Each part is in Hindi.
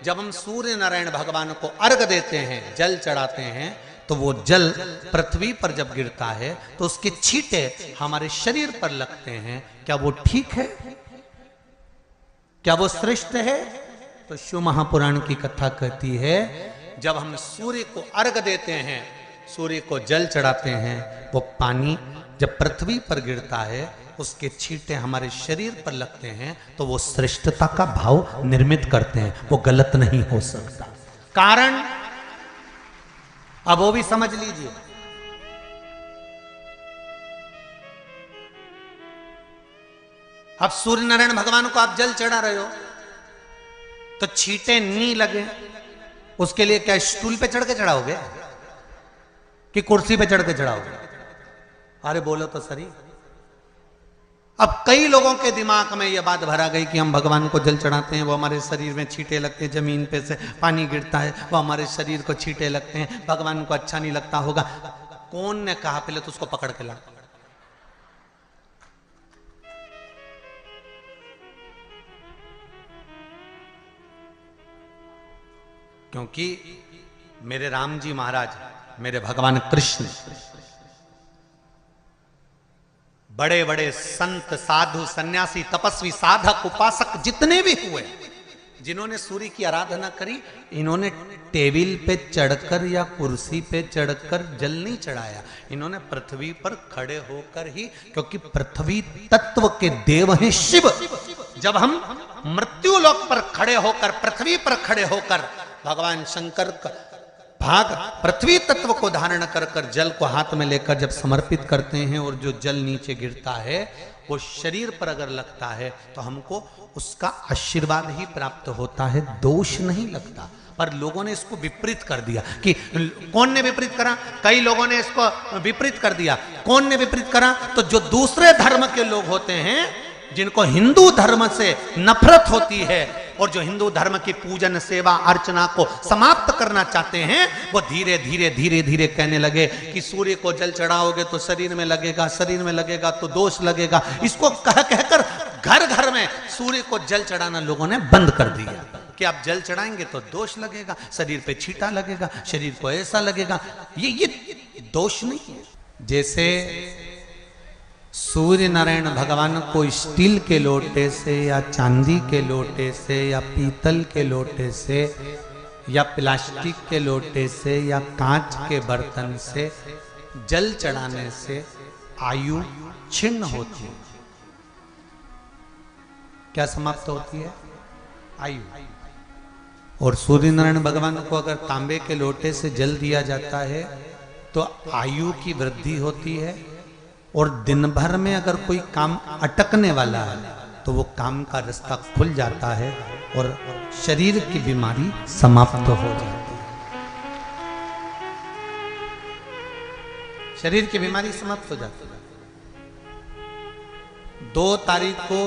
जब हम सूर्य नारायण भगवान को अर्घ देते हैं, जल चढ़ाते हैं, तो वो जल पृथ्वी पर जब गिरता है तो उसके छींटे हमारे शरीर पर लगते हैं। क्या वो ठीक है? क्या वो श्रेष्ठ है? तो शिव महापुराण की कथा कहती है, जब हम सूर्य को अर्घ देते हैं, सूर्य को जल चढ़ाते हैं, वो पानी जब पृथ्वी पर गिरता है, उसके छींटे हमारे शरीर पर लगते हैं, तो वो श्रेष्ठता का भाव निर्मित करते हैं। वो गलत नहीं हो सकता। कारण अब वो भी समझ लीजिए। अब सूर्य नारायण भगवान को आप जल चढ़ा रहे हो तो छींटे नहीं लगे, उसके लिए क्या स्टूल पे चढ़ के चढ़ाओगे कि कुर्सी पे चढ़ के चढ़ाओगे? अरे बोलो तो सही। अब कई लोगों के दिमाग में यह बात भरा गई कि हम भगवान को जल चढ़ाते हैं, वो हमारे शरीर में छींटे लगते हैं, जमीन पे से पानी गिरता है, वो हमारे शरीर को छींटे लगते हैं, भगवान को अच्छा नहीं लगता होगा। कौन ने कहा? पहले तो उसको पकड़ के ला। क्योंकि मेरे राम जी महाराज, मेरे भगवान कृष्ण, बड़े बड़े संत, साधु, सन्यासी, तपस्वी, साधक, उपासक जितने भी हुए, जिन्होंने सूर्य की आराधना करी, इन्होंने टेबल पे चढ़कर या कुर्सी पे चढ़कर जल नहीं चढ़ाया। इन्होंने पृथ्वी पर खड़े होकर ही, क्योंकि पृथ्वी तत्व के देव हैं शिव। जब हम मृत्यु लोक पर खड़े होकर, पृथ्वी पर खड़े होकर भगवान शंकर का भाग पृथ्वी तत्व को धारण कर कर जल को हाथ में लेकर जब समर्पित करते हैं, और जो जल नीचे गिरता है वो शरीर पर अगर लगता है तो हमको उसका आशीर्वाद ही प्राप्त होता है, दोष नहीं लगता। पर लोगों ने इसको विपरीत कर दिया। कि कौन ने विपरीत करा? कई लोगों ने इसको विपरीत कर दिया। कौन ने विपरीत करा? तो जो दूसरे धर्म के लोग होते हैं, जिनको हिंदू धर्म से नफरत होती है और जो हिंदू धर्म की पूजन, सेवा, अर्चना को समाप्त करना चाहते हैं, वो धीरे धीरे धीरे धीरे कहने लगे कि सूर्य को जल चढ़ाओगे तो शरीर में लगेगा, शरीर में लगेगा तो दोष लगेगा। इसको कह कहकर घर घर में सूर्य को जल चढ़ाना लोगों ने बंद कर दिया कि आप जल चढ़ाएंगे तो दोष लगेगा, शरीर पे छींटा लगेगा, शरीर को ऐसा लगेगा। ये दोष नहीं है। जैसे सूर्य नारायण भगवान को स्टील के लोटे से या चांदी के लोटे से या पीतल के लोटे से या प्लास्टिक के लोटे से या कांच के बर्तन से जल चढ़ाने से आयु छिन्न होती है। क्या समाप्त होती है? आयु। और सूर्य नारायण भगवान को अगर तांबे के लोटे से जल दिया जाता है तो आयु की वृद्धि होती है, और दिन भर में अगर कोई काम अटकने वाला है तो वो काम का रास्ता खुल जाता है और शरीर की बीमारी समाप्त हो जाती है। शरीर की बीमारी समाप्त हो जाती है। 2 तारीख को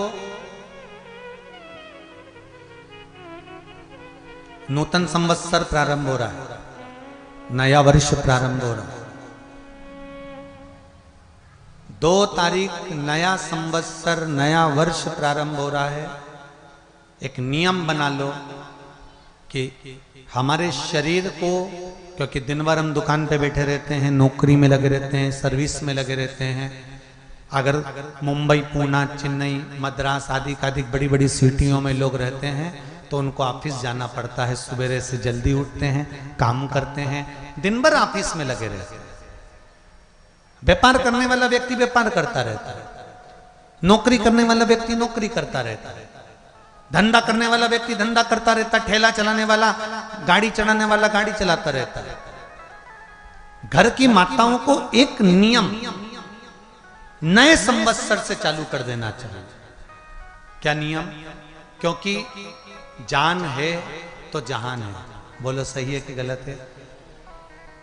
नूतन संवत्सर प्रारंभ हो रहा है, नया वर्ष प्रारंभ हो रहा है। 2 तारीख नया संवत्सर, नया वर्ष प्रारंभ हो रहा है। एक नियम बना लो कि हमारे शरीर को, क्योंकि दिन भर हम दुकान पे बैठे रहते हैं, नौकरी में लगे रहते हैं, सर्विस में लगे रहते हैं। अगर मुंबई, पूना, चेन्नई, मद्रास आदि अधिक बड़ी बड़ी सिटियों में लोग रहते हैं तो उनको ऑफिस जाना पड़ता है। सवेरे से जल्दी उठते हैं, काम करते हैं, दिन भर ऑफिस में लगे रहते हैं। व्यापार करने वाला व्यक्ति व्यापार करता रहता है, नौकरी करने वाला व्यक्ति नौकरी करता रहता है, धंधा करने वाला व्यक्ति धंधा करता रहता है, ठेला चलाने वाला, गाड़ी चलाने वाला गाड़ी चलाता रहता है। घर की माताओं को एक नियम नए संवत्सर से चालू कर देना चाहिए। क्या नियम? क्योंकि जान है तो जहान है। बोलो सही है कि गलत है?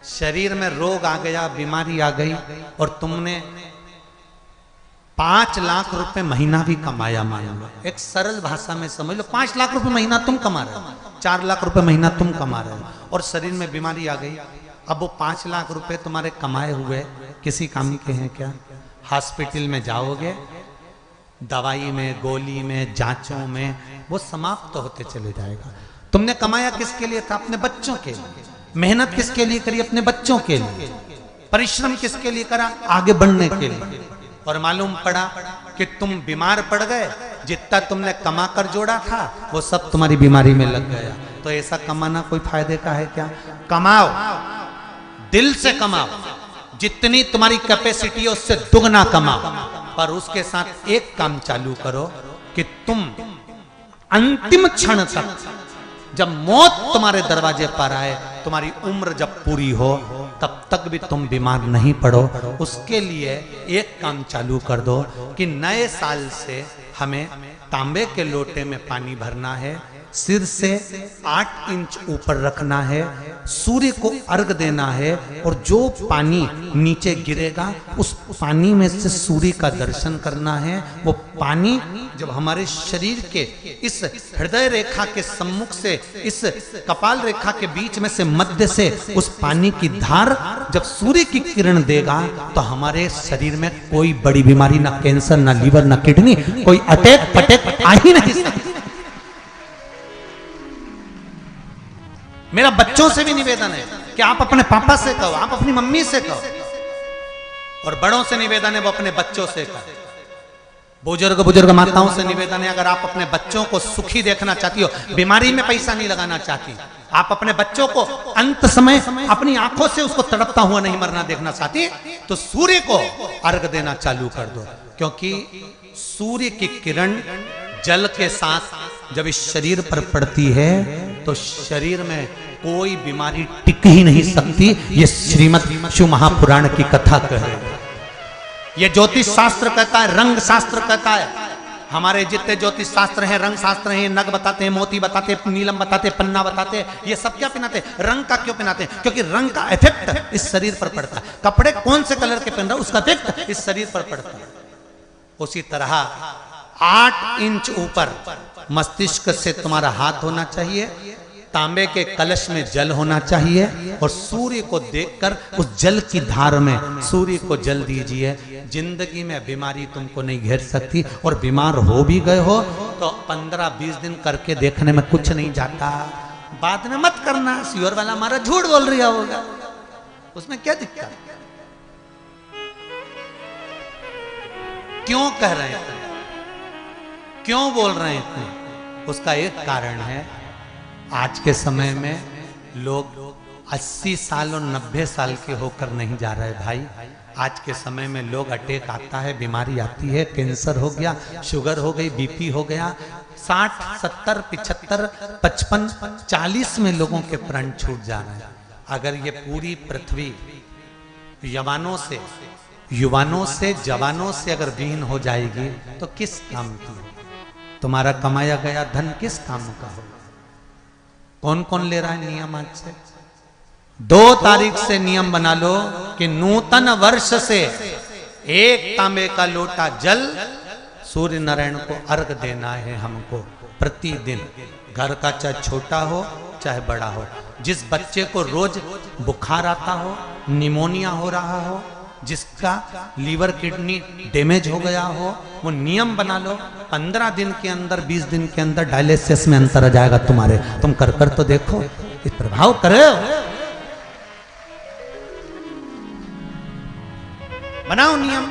शरीर में रोग आ गया, बीमारी आ गई, और तुमने 5 लाख रुपए महीना भी कमाया, मान लो, एक सरल भाषा में समझ लो, 5 लाख रुपए महीना तुम कमा रहे हो, 4 लाख रुपए महीना तुम कमा रहे हो, और शरीर में बीमारी आ गई। अब वो 5 लाख रुपए तुम्हारे कमाए हुए किसी काम के हैं क्या? हॉस्पिटल में जाओगे, दवाई में, गोली में, जांचों में वो समाप्त होते चले जाएगा। तुमने कमाया किसके लिए था? अपने बच्चों के लिए। मेहनत किसके लिए करी? अपने बच्चों के लिए। परिश्रम किसके लिए करा? आगे बढ़ने के लिए। और मालूम पड़ा कि तुम बीमार पड़ गए, जितना तुमने कमा कर जोड़ा था वो सब तुम्हारी बीमारी में लग गया। तो ऐसा कमाना कोई फायदे का है क्या? कमाओ, दिल से कमाओ, जितनी तुम्हारी कैपेसिटी है उससे दुगना कमाओ, पर उसके साथ एक काम चालू करो कि तुम अंतिम क्षण तक, जब मौत तुम्हारे दरवाजे पर आए, तुम्हारी उम्र जब पूरी हो, तब तक भी तुम बीमार नहीं पड़ो। उसके लिए एक काम चालू कर दो कि नए साल से हमें तांबे के लोटे में पानी भरना है, सिर से 8 इंच ऊपर रखना है, सूर्य को अर्घ देना है, और जो पानी नीचे गिरेगा उस पानी में से सूर्य का दर्शन करना है। वो पानी जब हमारे शरीर के इस हृदय रेखा के सम्मुख से, इस कपाल रेखा के बीच में से, मध्य से उस पानी की धार जब सूर्य की किरण देगा, तो हमारे शरीर में कोई बड़ी बीमारी, ना कैंसर, ना लीवर, ना किडनी, कोई अटैक पटैक आ ही नहीं सकती। मेरा बच्चों से भी निवेदन है कि आप अपने पापा से कहो, आप अपनी मम्मी से कहो, और बड़ों से निवेदन है वो अपने बच्चों से कहो। बुजुर्ग माताओं से निवेदन है, अगर आप अपने बच्चों को सुखी देखना चाहती हो, बीमारी में पैसा नहीं लगाना चाहती, आप अपने बच्चों को अंत समय अपनी आंखों से उसको तड़पता हुआ नहीं मरना देखना चाहती, तो सूर्य को अर्घ देना चालू कर दो। क्योंकि सूर्य की किरण जल के साथ जब इस शरीर पर पड़ती है तो शरीर में कोई बीमारी टिक ही नहीं सकती। ये श्रीमद् शिव महापुराण की कथा कह रही है। ये ज्योतिष शास्त्र कहता है, रंग शास्त्र कहता है। हमारे जितने ज्योतिष शास्त्र हैं, रंग शास्त्र हैं, नग बताते हैं, मोती बताते हैं, नीलम बताते हैं, पन्ना बताते हैं, ये सब क्या पहनाते हैं? रंग का क्यों पहनाते हैं? क्योंकि रंग का इफेक्ट इस शरीर पर पड़ता है। कपड़े कौन से कलर के पहन रहा है, उसका इफेक्ट इस शरीर पर पड़ता है। उसी तरह 8 इंच ऊपर मस्तिष्क से तुम्हारा हाथ होना चाहिए, तांबे के कलश में जल होना चाहिए, और सूर्य को देखकर उस जल की धार में सूर्य को जल दीजिए। जिंदगी में बीमारी तुमको नहीं घेर सकती, और बीमार हो भी गए हो तो 15-20 दिन करके देखने में कुछ नहीं जाता। बाद में मत करना, श्योर वाला हमारा झूठ बोल रहा होगा, उसमें क्या दिक्कत? क्यों कह रहे हैं, क्यों बोल रहे हैं इतने? उसका एक कारण है, आज के समय में लोग 80 साल और 90 साल के होकर नहीं जा रहे भाई। आज के समय में लोग अटैक आता है, बीमारी आती है, कैंसर हो गया, शुगर हो गई, बीपी हो गया, 60, 70, 75, 55, 40 में लोगों के प्राण छूट जा रहे हैं। अगर ये पूरी पृथ्वी युवानों से जवानों से अगर विहीन हो जाएगी तो किस काम की? तुम्हारा कमाया गया धन किस काम का होगा? कौन कौन ले रहा है नियम? आज से 2 तारीख से नियम बना लो कि नूतन वर्ष से 1 तांबे का लोटा जल सूर्य नारायण को अर्घ देना है हमको प्रतिदिन। घर का चाहे छोटा हो चाहे बड़ा हो, जिस बच्चे को रोज बुखार आता हो, निमोनिया हो रहा हो, जिसका लीवर किडनी डैमेज हो गया हो, वो नियम बना लो 15 दिन के अंदर, 20 दिन के अंदर डायलिसिस में अंतर आ जाएगा तुम्हारे। तुम कर तो देखो, इस प्रभाव करे, बनाओ नियम।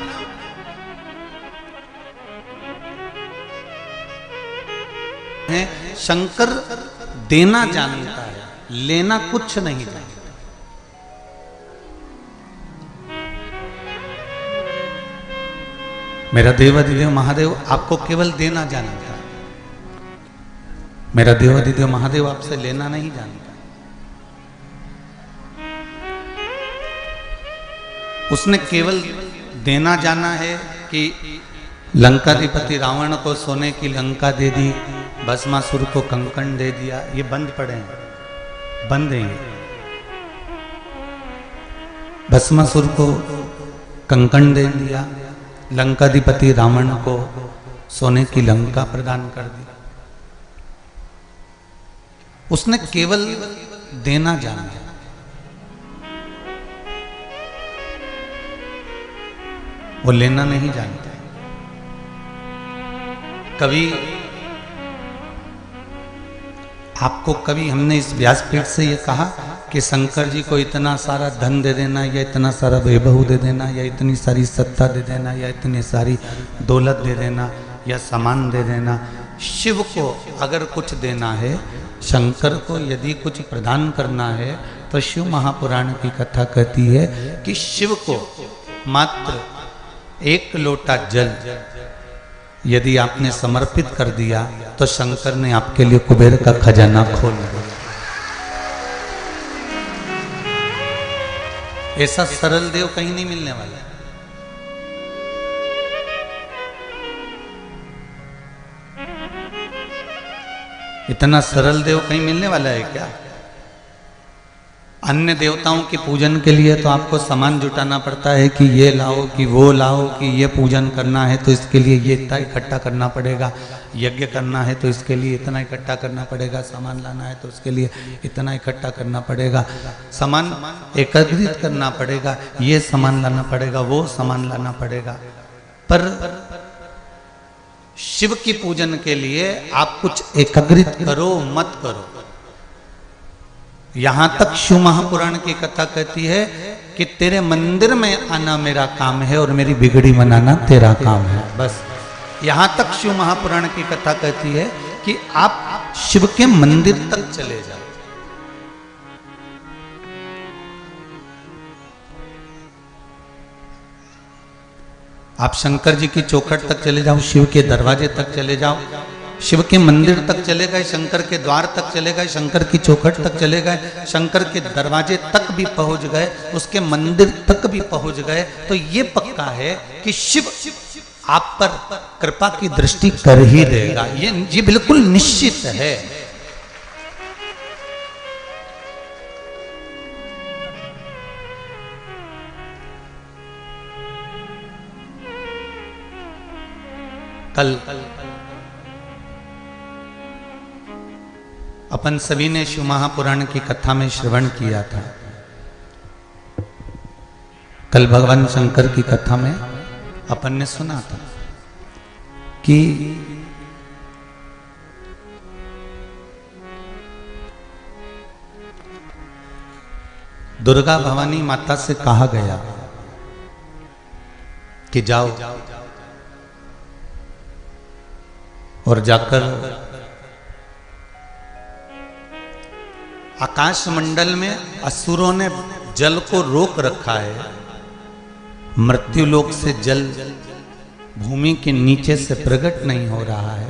शंकर देना जानता है, लेना कुछ नहीं जानता। मेरा देवाधिदेव महादेव आपको केवल देना जानता है। मेरा देवाधिदेव महादेव आपसे लेना नहीं जानता। उसने केवल देना जाना है कि लंकाधिपति रावण को सोने की लंका दे दी, भस्मासुर को कंकण दे दिया। ये बंद पड़े हैं, बंद हैं। भस्मासुर को कंकण दे दिया, लंकाधिपति रावण को सोने की लंका प्रदान कर दी। उसने केवल देना जाना, वो लेना नहीं जानता। कभी आपको कभी हमने इस व्यासपीठ से ये कहा कि शंकर जी को इतना सारा धन दे देना या इतना सारा वैभव दे देना या इतनी सारी सत्ता दे देना या इतनी सारी दौलत दे देना या सामान दे देना। शिव को अगर कुछ देना है, शंकर को यदि कुछ प्रदान करना है, तो शिव महापुराण की कथा कहती है कि शिव को मात्र 1 लोटा जल यदि आपने समर्पित कर दिया तो शंकर ने आपके लिए कुबेर का खजाना खोल दिया। ऐसा सरल देव कहीं नहीं मिलने वाला। इतना सरल देव कहीं मिलने वाला है क्या? अन्य देवताओं के पूजन के लिए तो आपको सामान जुटाना पड़ता है कि ये लाओ कि वो लाओ, कि ये पूजन करना है तो इसके लिए ये इतना इकट्ठा करना पड़ेगा, यज्ञ करना है तो इसके लिए इतना इकट्ठा करना पड़ेगा, सामान लाना है तो उसके लिए इतना इकट्ठा करना पड़ेगा, सामान एकत्रित करना पड़ेगा, ये सामान लाना पड़ेगा, वो सामान लाना पड़ेगा। पर शिव की पूजन के लिए आप कुछ एकत्रित करो मत करो। यहां तक शिव महापुराण की कथा कहती है कि तेरे मंदिर में आना मेरा काम है और मेरी बिगड़ी मनाना तेरा काम है। बस यहां तक शिव महापुराण की कथा कहती है कि आप शिव के मंदिर तक चले जाओ। आप शंकर जी की चौखट तक चले जाओ, शिव के दरवाजे तक चले जाओ, शिव के मंदिर तक चले गए, शंकर के द्वार तक चले गए, शंकर की चौखट तक चले गए, शंकर के दरवाजे तक भी पहुंच गए, उसके मंदिर तक भी पहुंच गए, तो ये पक्का है कि शिव आप पर कृपा की दृष्टि कर ही देगा। ये बिल्कुल निश्चित है। कल अपन सभी ने शिव महापुराण की कथा में श्रवण किया था। कल भगवान शंकर की कथा में अपन ने सुना था कि दुर्गा भवानी माता से कहा गया कि जाओ और जाकर आकाश मंडल में असुरों ने जल को रोक रखा है, मृत्यु लोक से जल भूमि के नीचे से प्रकट नहीं हो रहा है,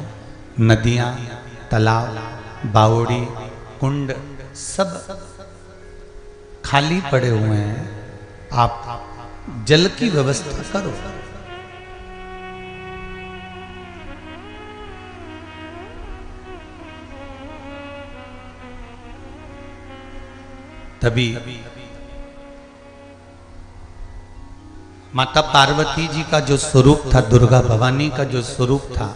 नदियां, तालाब, बावड़ी, कुंड सब खाली पड़े हुए हैं, आप जल की व्यवस्था करो। तभी माता पार्वती जी का जो स्वरूप था, दुर्गा भवानी का जो स्वरूप था,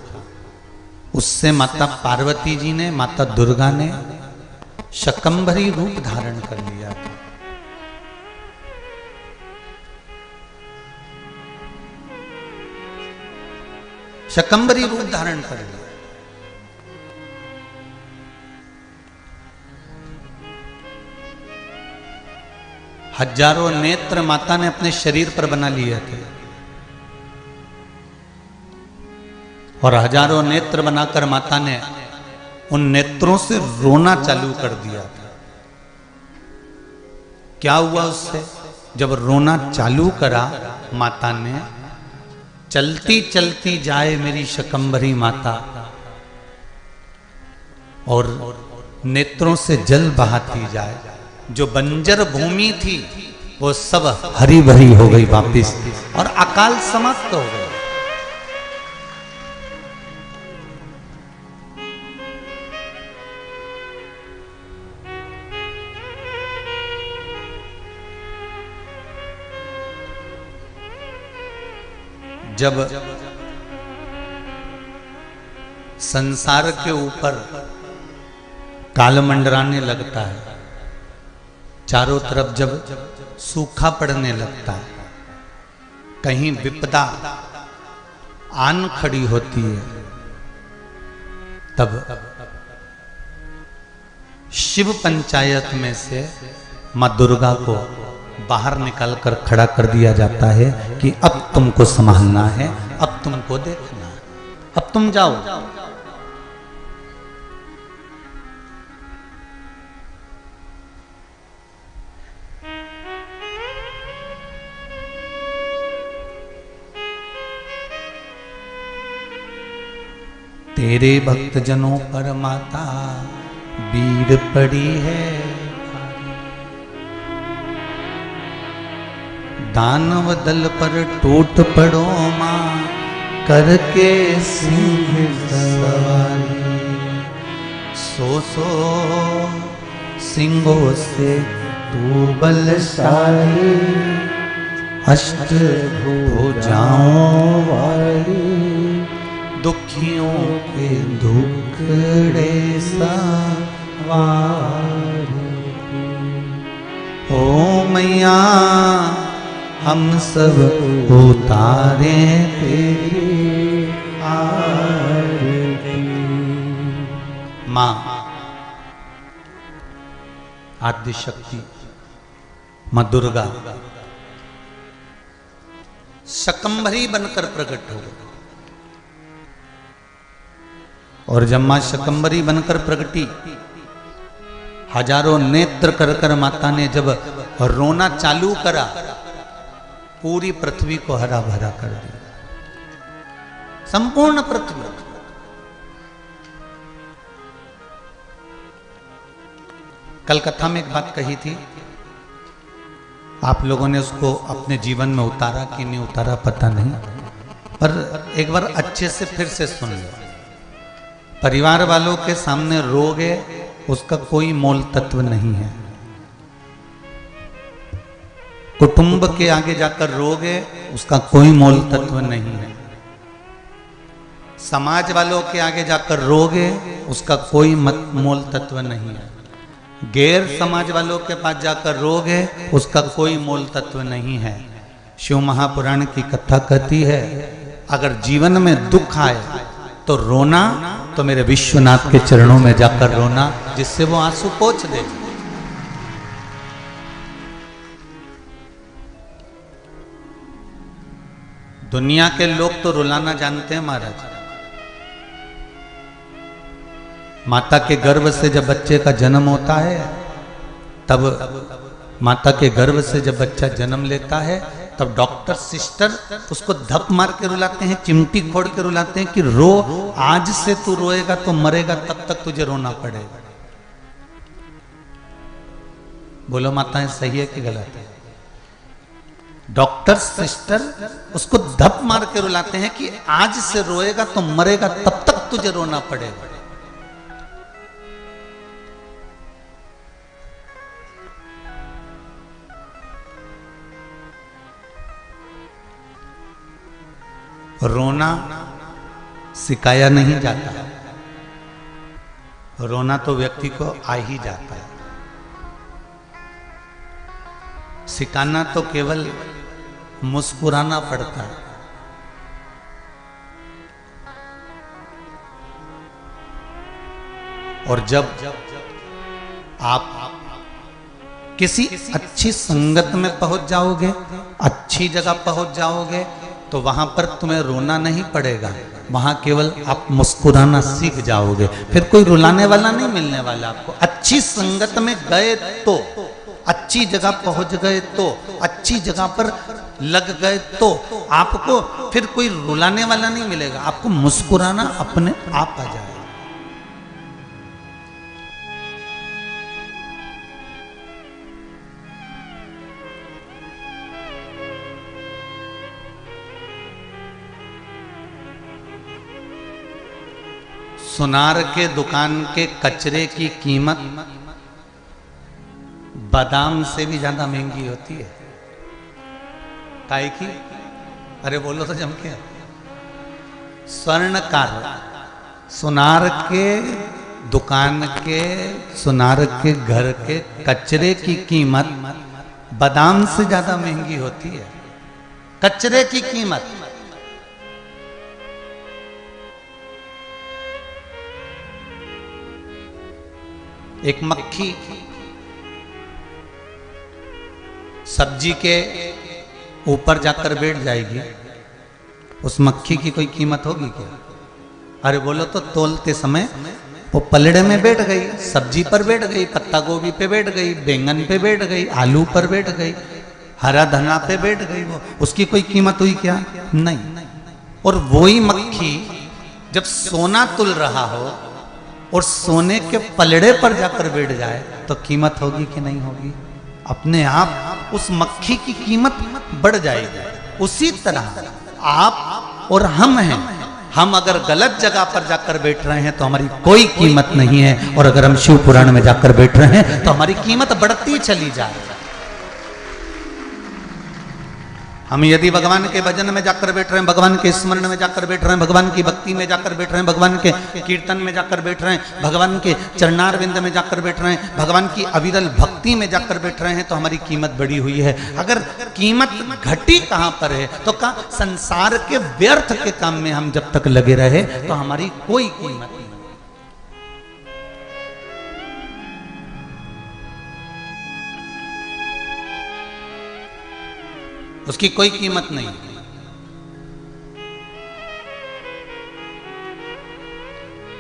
उससे माता पार्वती जी ने, माता दुर्गा ने शकंभरी रूप धारण कर लिया था। शकंभरी रूप धारण कर लिया। हजारों नेत्र माता ने अपने शरीर पर बना लिए थे और हजारों नेत्र बनाकर माता ने उन नेत्रों से रोना चालू कर दिया था। क्या हुआ उससे? जब रोना चालू करा माता ने, चलती चलती जाए मेरी शकंभरी माता और नेत्रों से जल बहाती जाए, जो बंजर भूमि थी वो सब हरी भरी हो गई वापिस और अकाल समाप्त हो गई। जब संसार के ऊपर काल मंडराने लगता है, चारों तरफ जब सूखा पड़ने लगता है, कहीं विपदा आन खड़ी होती है, तब शिव पंचायत में से माँ दुर्गा को बाहर निकाल कर खड़ा कर दिया जाता है कि अब तुमको संभालना है, अब तुमको देखना है, अब तुम जाओ। तेरे भक्तजनों पर माता बीड़ पड़ी है, दानव दल पर टूट पड़ो मां करके सिंह सवारी। सो सिंहों से तू बलशाली, अष्ट भुजाओं वाली, दुखियों के दुखड़े सवारी। ओ मैया हम सब उतारे तेरी आरती। माँ आद्य शक्ति माँ दुर्गा शकंभरी बनकर प्रकट हो गई। और जब मां शकंभरी बनकर प्रकटी, हजारों नेत्र कर कर माता ने जब रोना चालू करा, पूरी पृथ्वी को हरा भरा कर दिया, संपूर्ण पृथ्वी। कल कथा में एक बात कही थी, आप लोगों ने उसको अपने जीवन में उतारा कि नहीं उतारा पता नहीं, पर एक बार अच्छे से फिर से सुन लो। परिवार वालों के सामने रोगे उसका कोई मोल तत्व नहीं है, कुटुंब के आगे जाकर रोगे उसका कोई मोल तत्व नहीं है, समाज वालों के आगे जाकर रोगे उसका कोई मोल तत्व नहीं है, गैर समाज वालों के पास जाकर रोगे उसका कोई मोल तत्व नहीं है। शिव महापुराण की कथा कहती है, अगर जीवन में दुख आए तो रोना तो मेरे विश्वनाथ के चरणों में जाकर रोना, जिससे वो आंसू पोंछ दे। दुनिया के लोग तो रुलाना जानते हैं महाराज। माता के गर्भ से जब बच्चे का जन्म होता है, तब माता के गर्भ से जब बच्चा जन्म लेता है, तब डॉक्टर सिस्टर उसको धप मार के रुलाते हैं, चिमटी खोड़ के रुलाते हैं कि रो, आज से तू रोएगा तो मरेगा, तब तक तुझे रोना पड़ेगा। बोलो माताएं सही है कि गलत है? डॉक्टर सिस्टर उसको धप मार के रुलाते हैं कि आज से रोएगा तो मरेगा, तब तक तुझे रोना पड़ेगा। रोना सिखाया नहीं जाता, रोना तो व्यक्ति को आ ही जाता है। सिखाना तो केवल मुस्कुराना पड़ता है। और जब आप किसी अच्छी संगत में पहुंच जाओगे, अच्छी जगह पहुंच जाओगे, तो वहां पर तुम्हें रोना नहीं पड़ेगा, वहां केवल आप मुस्कुराना सीख जाओगे। फिर कोई रुलाने वाला नहीं मिलने वाला आपको। अच्छी संगत में गए तो, अच्छी जगह पहुंच गए तो, अच्छी जगह पर लग गए तो आपको फिर कोई रुलाने वाला नहीं मिलेगा, आपको मुस्कुराना अपने आप आ जाएगा। सुनार के दुकान के कचरे की कीमत बादाम से भी ज्यादा महंगी होती है। काहे की? अरे बोलो तो जम के। स्वर्णकार सुनार के दुकान के, सुनार के घर के कचरे की कीमत बादाम से ज्यादा महंगी होती है। कचरे की कीमत। एक मक्खी सब्जी के ऊपर जाकर बैठ जाएगी, उस मक्खी की कोई कीमत होगी क्या? अरे बोलो तो तोलते समय वो पलड़े में बैठ गई, सब्जी पर बैठ गई, पत्ता गोभी पे बैठ गई, बैंगन पे बैठ गई, आलू पर बैठ गई, हरा धना पे बैठ गई, वो उसकी कोई कीमत हुई क्या? नहीं। और वही मक्खी जब सोना तुल रहा हो और सोने के पलड़े पर जाकर बैठ जाए तो कीमत होगी कि नहीं होगी? अपने आप उस मक्खी की कीमत बढ़ जाएगी। उसी तरह आप और हम हैं, हम अगर गलत जगह पर जाकर बैठ रहे हैं तो हमारी कोई कीमत नहीं है, और अगर हम शिव पुराण में जाकर बैठ रहे हैं तो हमारी कीमत बढ़ती चली जाए। हम यदि भगवान के भजन में जाकर बैठ रहे हैं, भगवान के स्मरण में जाकर बैठ रहे हैं, भगवान की भक्ति में जाकर बैठ रहे हैं, भगवान के कीर्तन में जाकर बैठ रहे हैं, भगवान के चरणारविंद में जाकर बैठ रहे हैं, भगवान की अविरल भक्ति में जाकर बैठ रहे हैं तो हमारी कीमत बढ़ी हुई है। अगर कीमत घटी कहाँ पर है तो कहाँ संसार के व्यर्थ के काम में हम जब तक लगे रहे तो हमारी कोई कीमत नहीं। उसकी कोई कीमत नहीं।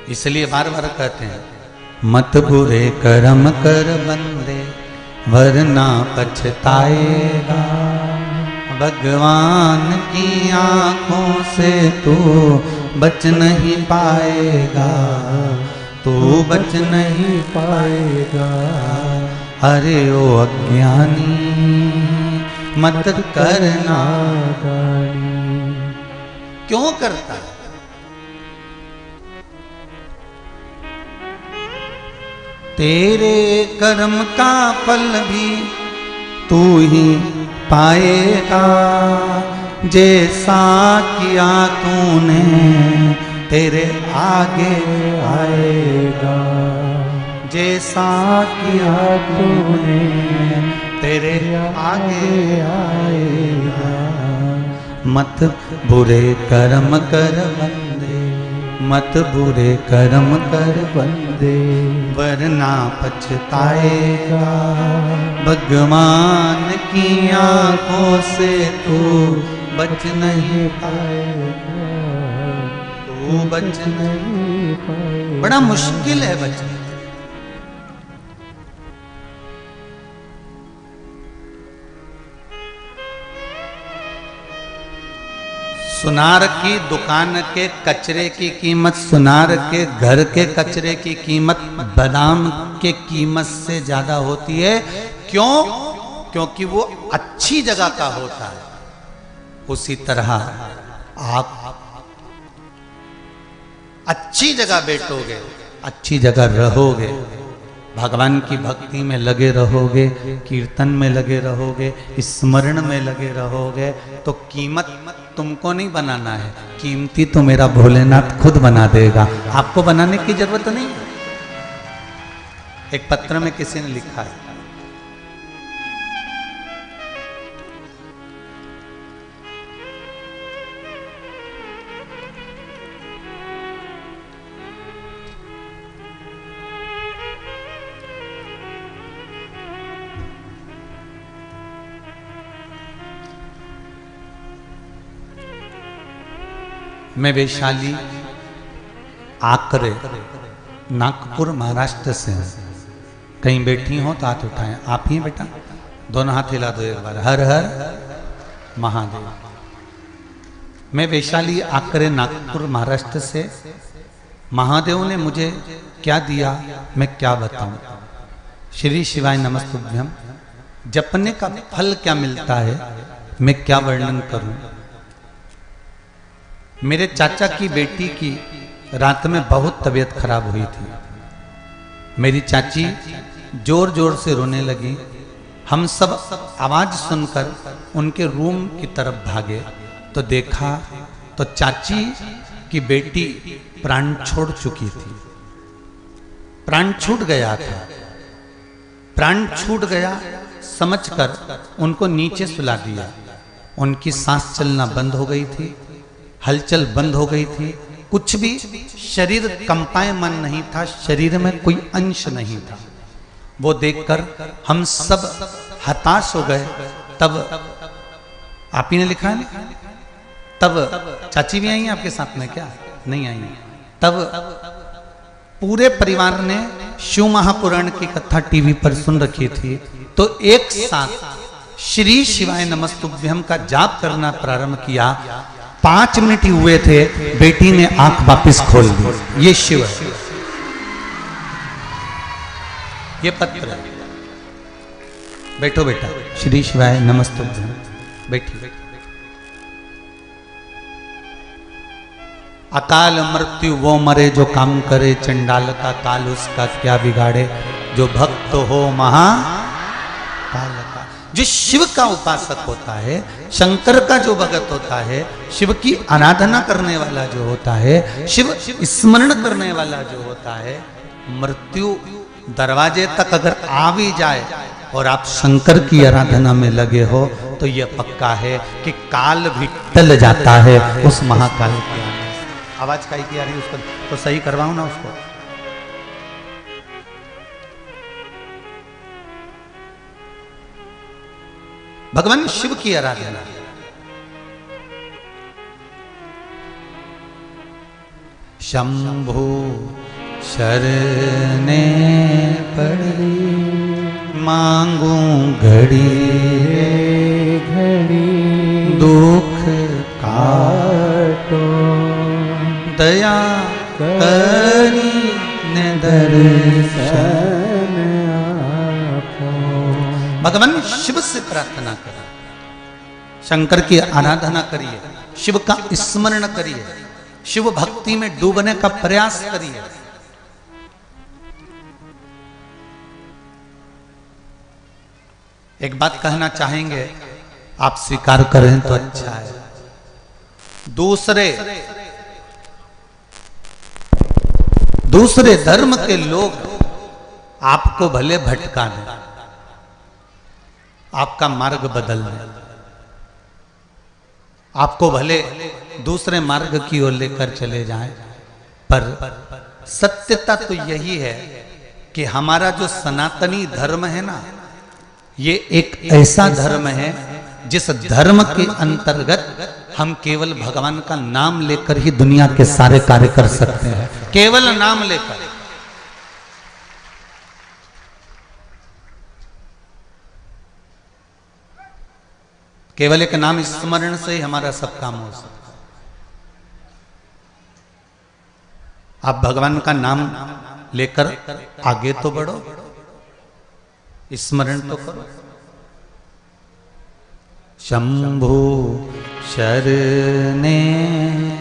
इसलिए बार बार कहते हैं, मत बुरे कर्म कर बंदे वरना पछताएगा, भगवान की आंखों से तू बच नहीं पाएगा, तू बच नहीं पाएगा। अरे ओ अज्ञानी मत करना गानी। क्यों करता है? तेरे कर्म का फल भी तू ही पाएगा, जैसा किया तूने तेरे आगे आएगा, जैसा किया तूने तेरे आगे आएगा। मत बुरे कर्म कर बंदे, मत बुरे कर्म कर बंदे वरना पछताएगा, भगवान की आंखों से तू बच नहीं पाएगा, तू बच नहीं पाएगा। बड़ा मुश्किल है बचना। सुनार की दुकान के कचरे की कीमत, सुनार के घर के कचरे की कीमत बादाम के कीमत से ज्यादा होती है। क्यों? क्योंकि वो अच्छी जगह का होता है। उसी तरह आप अच्छी जगह बैठोगे, अच्छी जगह रहोगे, भगवान की भक्ति में लगे रहोगे, कीर्तन में लगे रहोगे, स्मरण में लगे रहोगे, तो कीमत तुमको नहीं बनाना है, कीमती तो मेरा भोलेनाथ खुद बना देगा, आपको बनाने की जरूरत नहीं। एक पत्र में किसी ने लिखा है, मैं वैशाली आकरे नागपुर महाराष्ट्र से हूँ। कहीं बैठी हो तो हाथ उठाएं। आप ही बेटा, दोनों हाथ हिला दो एक बार। हर हर महादेव। मैं वैशाली आकरे नागपुर महाराष्ट्र से। महादेव ने मुझे क्या दिया मैं क्या बताऊं। श्री शिवाय नमस्तुभ्यम जपने का फल क्या मिलता है मैं क्या वर्णन करूं। मेरे चाचा की बेटी की रात में बहुत तबीयत खराब हुई थी। मेरी चाची जोर जोर से रोने लगी। हम सब आवाज सुनकर उनके रूम की तरफ भागे तो देखा तो चाची की बेटी प्राण छोड़ चुकी थी। प्राण छूट गया था। प्राण छूट गया समझकर उनको नीचे सुला दिया। उनकी सांस चलना बंद हो गई थी, हलचल बंद हो गई थी, कुछ भी शरीर कंपायमान नहीं था, शरीर में कोई अंश नहीं था। वो देखकर हम सब हताश हो गए। तब आप ही ने लिखा है ना, तब चाची भी आई हैं आपके साथ में क्या? नहीं आई। तब पूरे परिवार ने शिव महापुराण की कथा टीवी पर सुन रखी थी, तो एक साथ श्री शिवाय नमस्तुभ्यम का जाप करना प्रारंभ किया। 5 मिनट ही हुए थे, बेटी ने आंख वापिस खोल दी। ये शिव है, ये पत्र है। बैठो बेटा, श्री शिवाय नमस्तुभ्यम, बैठी। अकाल मृत्यु वो मरे जो काम करे, चंडाल का काल उसका क्या बिगाड़े, जो भक्त हो महाकाल का। जो शिव का उपासक होता है, शंकर का जो भगत होता है, शिव की आराधना करने वाला जो होता है, शिव स्मरण करने वाला जो होता है, मृत्यु दरवाजे तक अगर आ भी जाए और आप शंकर की आराधना में लगे हो, तो यह पक्का है कि काल भी टल जाता है उस महाकाल की। आवाज काई की आ रही है उसको तो सही करवाऊं ना उसको। भगवान शिव की आराधना, शंभु शरणे पड़ी, मांगू घड़ी घड़ी, दुख काटो, दया करी ने दर्शन आपो। भगवान शिव से प्रार्थना करें, शंकर की आराधना करिए, शिव का स्मरण करिए, शिव भक्ति में डूबने का प्रयास करिए। एक बात कहना चाहेंगे, आप स्वीकार करें तो अच्छा है। दूसरे धर्म के लोग आपको भले भटका दें, आपका मार्ग बदल दें, आपको भले दूसरे मार्ग की ओर लेकर चले जाएं, पर सत्यता तो यही है कि हमारा जो सनातनी धर्म है ना, ये एक ऐसा धर्म है जिस धर्म के अंतर्गत हम केवल भगवान का नाम लेकर ही दुनिया के सारे कार्य कर सकते हैं। केवल नाम लेकर। केवल एक नाम स्मरण से ही हमारा सब काम हो सकता है। आप भगवान का नाम लेकर आगे तो बढ़ो, स्मरण तो करो। शंभु शरणे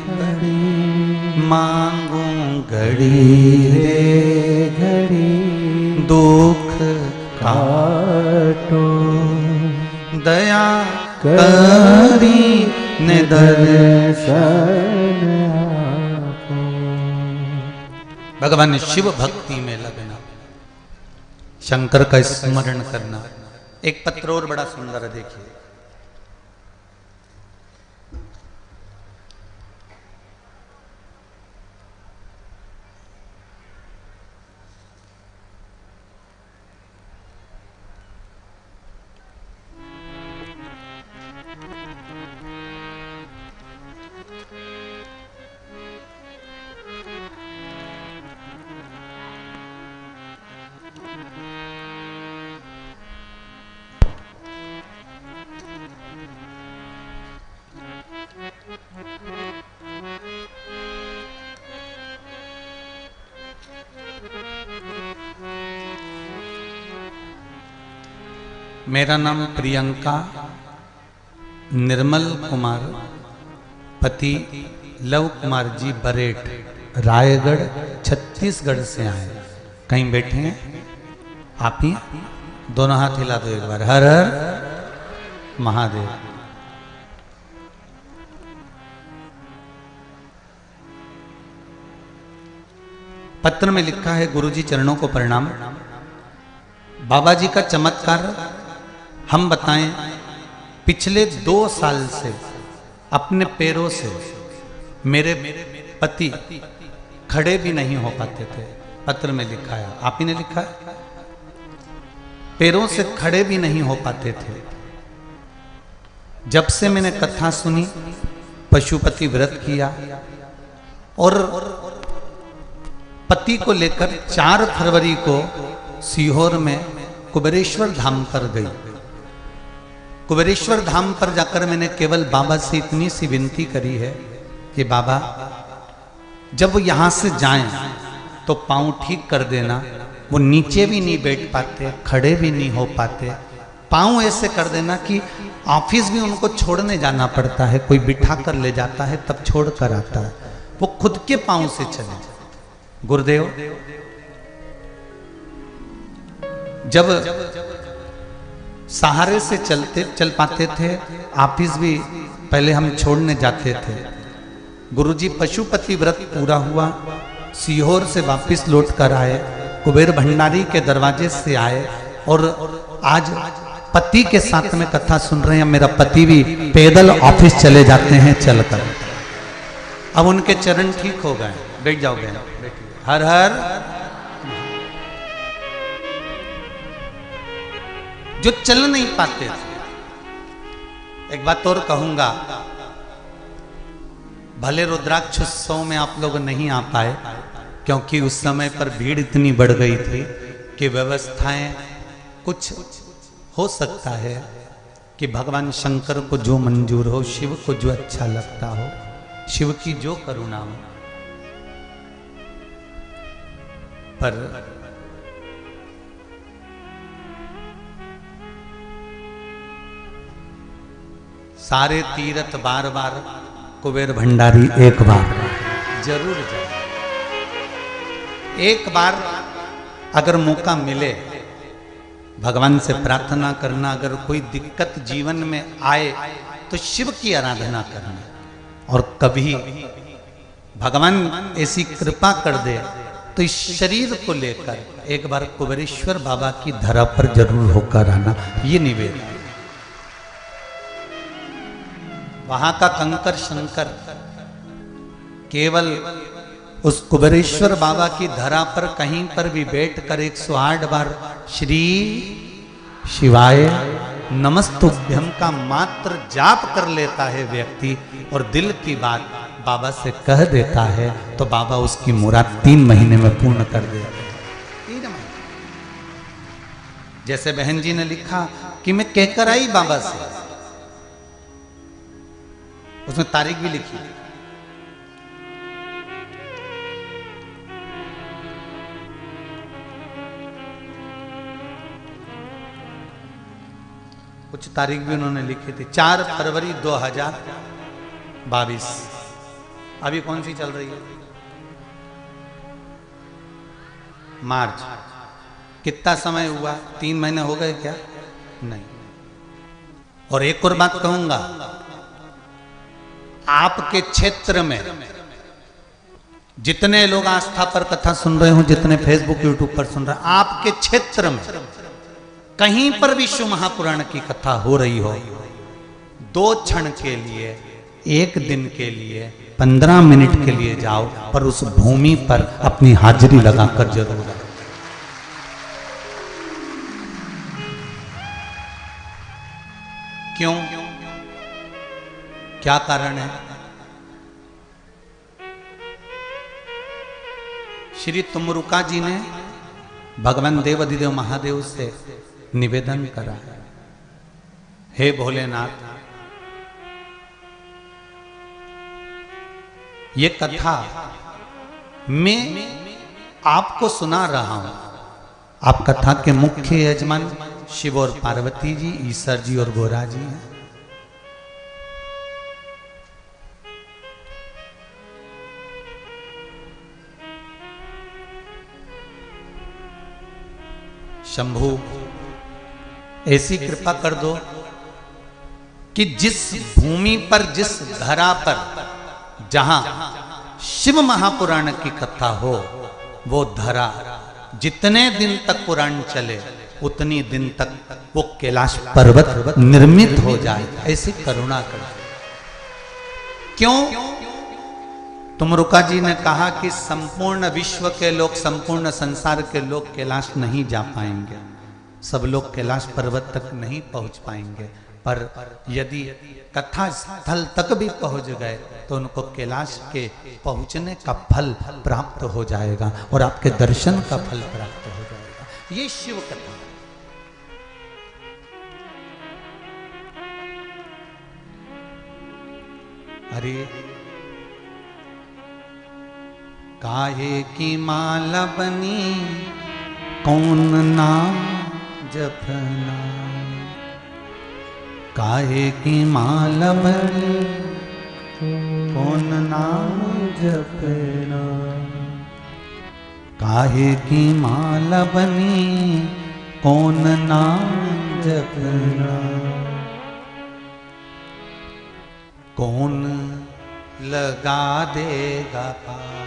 पड़ी, मांगू घड़ी रे घड़ी, दुख काटो, दया करी ने दर्शन आपो। भगवान शिव भक्ति में लगना, शंकर का स्मरण करना। एक पत्र और बड़ा सुंदर है, देखिए। मेरा नाम प्रियंका निर्मल कुमार, पति लव कुमार जी बरेट, रायगढ़ छत्तीसगढ़ से आए। कहीं बैठे हैं आप ही? दोनों हाथ हिला दो एक बार। हर हर महादेव। पत्र में लिखा है, गुरुजी चरणों को प्रणाम। बाबा जी का चमत्कार हम बताएं। पिछले 2 साल से अपने पैरों से मेरे पति खड़े भी नहीं हो पाते थे। पत्र में लिखा है, आप ही ने लिखा है। पैरों से खड़े भी नहीं हो पाते थे। जब से मैंने कथा सुनी, पशुपति व्रत किया और पति को लेकर 4 फरवरी को सीहोर में कुबेरेश्वर धाम पर गई। कुबेरेश्वर धाम पर जाकर मैंने केवल बाबा से इतनी सी विनती करी है कि बाबा जब यहां से जाएं तो पांव ठीक कर देना। वो नीचे भी नहीं बैठ पाते, खड़े भी नहीं हो पाते, पांव ऐसे कर देना कि ऑफिस भी उनको छोड़ने जाना पड़ता है, कोई बिठा कर ले जाता है तब छोड़ कर आता है, वो खुद के पांव से चले। गुरुदेव जब सहारे से चल पाते थे, ऑफिस भी पहले हम छोड़ने जाते थे। गुरुजी पशुपति व्रत पूरा हुआ, सीहोर से वापस लौट कर आए, कुबेर भंडारी के दरवाजे से आए और आज पति के साथ में कथा सुन रहे हैं। मेरा पति भी पैदल ऑफिस चले जाते हैं चलकर। अब उनके चरण ठीक हो गए। बैठ जाओ बहन, हर हर। जो चल नहीं पाते थे। एक बात और कहूंगा, भले रुद्राक्षोत्सव में आप लोग नहीं आ पाए क्योंकि उस समय पर भीड़ इतनी बढ़ गई थी कि व्यवस्थाएं कुछ हो सकता है कि भगवान शंकर को जो मंजूर हो, शिव को जो अच्छा लगता हो, शिव की जो करुणा हो, पर सारे तीर्थ बार बार, कुबेर भंडारी एक बार जरूर जाए। एक बार अगर मौका मिले भगवान से प्रार्थना करना, अगर कोई दिक्कत जीवन में आए तो शिव की आराधना करना, और कभी भगवान ऐसी कृपा कर दे तो इस शरीर को लेकर एक बार कुबेरेश्वर बाबा की धरा पर जरूर होकर आना, ये निवेदन। वहां का कंकर शंकर केवल उस कुबेरेश्वर बाबा की धरा पर कहीं पर भी बैठकर 108 बार श्री शिवाय नमस्तुभ्यम का मात्र जाप कर लेता है व्यक्ति और दिल की बात बाबा से कह देता है तो बाबा उसकी मुराद 3 महीने में पूर्ण कर देते हैं। 3 महीने। जैसे बहन जी ने लिखा कि मैं कहकर आई बाबा से, उसने तारीख भी लिखी। कुछ तारीख भी उन्होंने लिखी थी। 4 फरवरी 2022। अभी कौन सी चल रही है? मार्च। कितना समय हुआ? 3 महीने हो गए क्या? नहीं। और एक और बात कहूंगा, आपके क्षेत्र में जितने लोग आस्था पर कथा सुन रहे हो, जितने फेसबुक यूट्यूब पर सुन रहे हैं, आपके क्षेत्र में कहीं पर भी शिव महापुराण की कथा हो रही हो, 2 क्षण के लिए, 1 दिन के लिए, 15 मिनट के लिए जाओ, पर उस भूमि पर अपनी हाजिरी लगाकर जरूर आओ। क्यों? क्या कारण है? श्री तुमरुका जी ने भगवान देवाधिदेव महादेव से निवेदन करा, हे भोलेनाथ, ये कथा मैं आपको सुना रहा हूं। आप कथा के मुख्य यजमान शिव और पार्वती जी, ईश्वर जी और गोरा जी हैं। शंभु ऐसी कृपा कर दो कि जिस भूमि पर, जिस धरा पर, जहां शिव महापुराण की कथा हो, वो धरा जितने दिन तक पुराण चले उतनी दिन तक वो कैलाश पर्वत निर्मित हो जाए, ऐसी करुणा कर। क्यों? तुमरुका जी ने कहा कि संपूर्ण विश्व के लोग, संपूर्ण संसार के लोग कैलाश नहीं जा पाएंगे, सब लोग कैलाश पर्वत तक नहीं पहुंच पाएंगे, पर यदि कथा स्थल तक भी पहुंच गए तो उनको कैलाश के पहुंचने का फल प्राप्त हो जाएगा और आपके दर्शन का फल प्राप्त हो जाएगा। ये शिव कथा। अरे काहे की माला बनी कौन नाम जपना, काहे की माला बनी कौन नाम जपना, काहे की माला बनी कौन नाम जपना, कौन लगा देगा पार।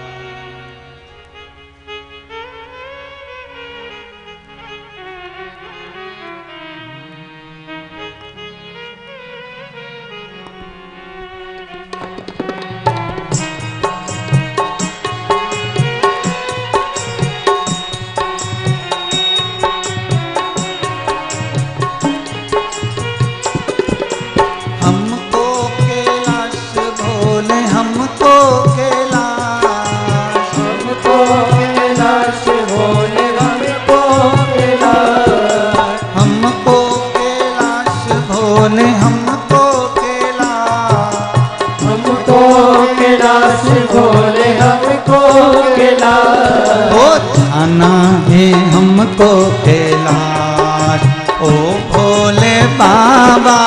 जाना है हमको कैलाश ओ भोले बाबा,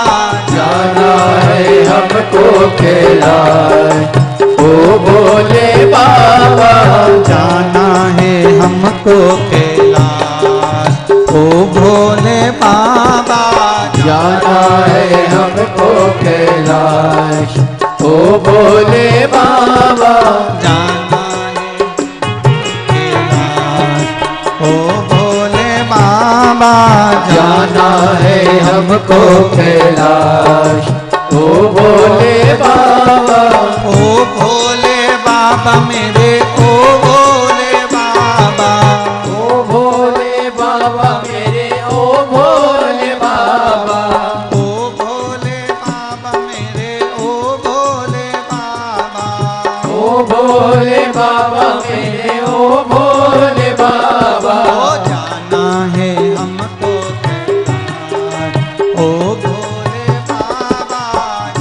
जाना है हमको कैलाश ओ भोले बाबा, जाना है हमको कैलाश ओ भोले बाबा, जाना है हमको कैलाश ओ भोले बाबा, जाना ओ भोले बाबा, जाना है हमको कैलाश ओ भोले बाबा, ओ भोले बाबा मेरे ओ भोले बाबा, ओ भोले बाबा मेरे ओ भोले बाबा, ओ भोले बाबा मेरे ओ भोले बाबा, ओ भोले बाबा मेरे ओ भोले बाबा, जाना है हमको कैलाश ओ भोले बाबा,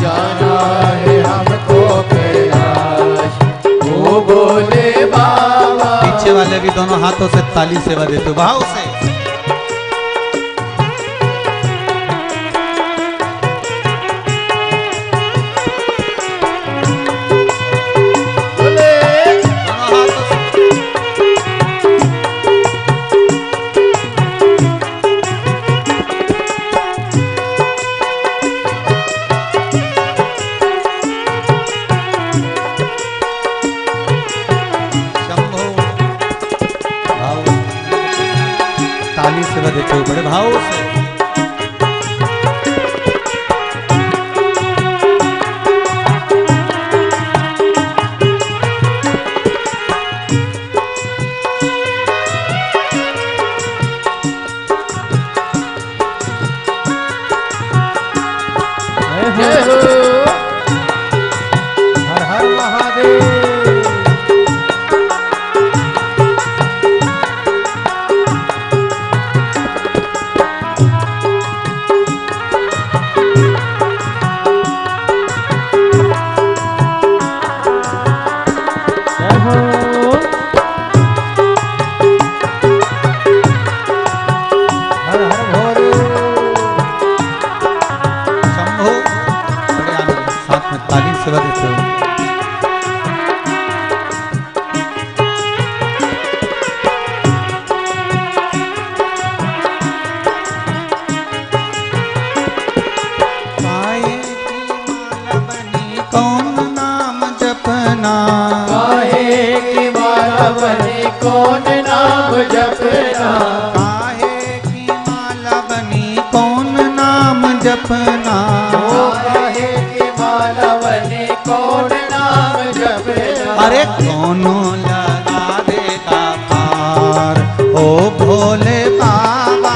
जाना है हमको कैलाश ओ भोले बाबा। पीछे वाले भी दोनों हाथों से ताली सेवा देते भाव से। ताली सेवा देते हुए बड़े भाव से। हर हर महादेव। सेवा देते हो। काहे की माला बनी कौन नाम जपना, काहे की माला बनी कौन नाम जपना, काहे की माला बनी कौन नाम जपना, काहे की माला बनी कौन नाम जपना, अरे कौनो लगा देगा पार ओ भोले बाबा,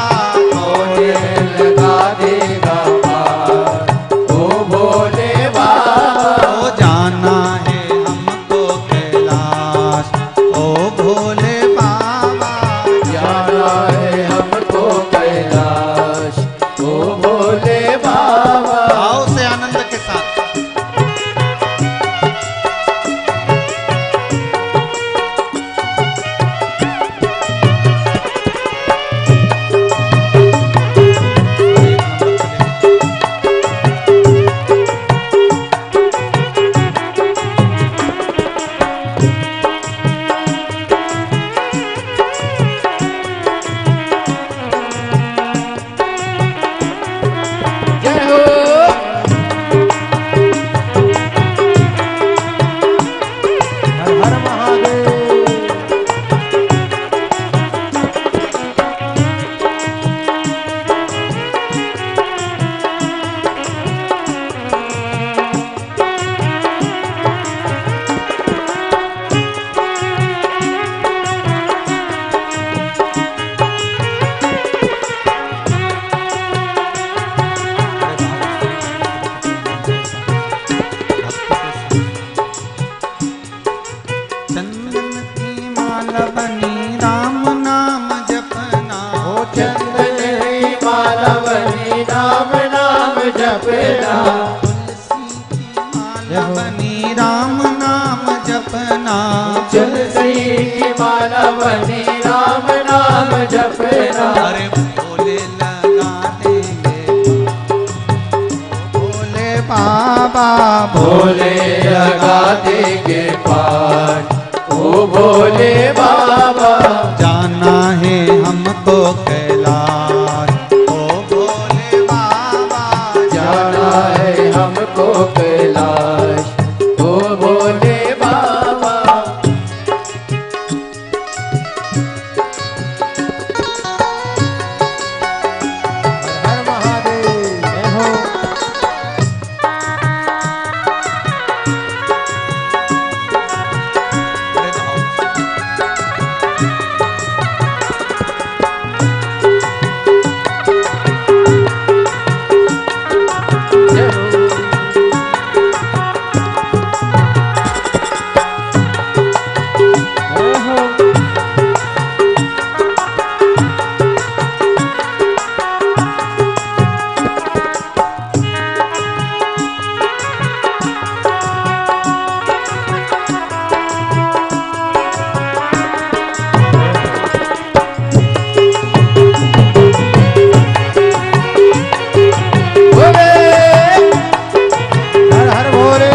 जपना। माला बनी राम नाम जपना। तुलसी की माला बनी राम नाम जपना। अरे भोले लगा देंगे भोले बाबा भोले लगा देंगे पार ओ भोले बाबा। जाना है हमको कैलाश ओ भोले बाबा। जाना है हमको कैलाश ओ भोले बाबा। हर महादेव जय हो। अरे भाव जय हो। जय हो। भोले हर हर भोले।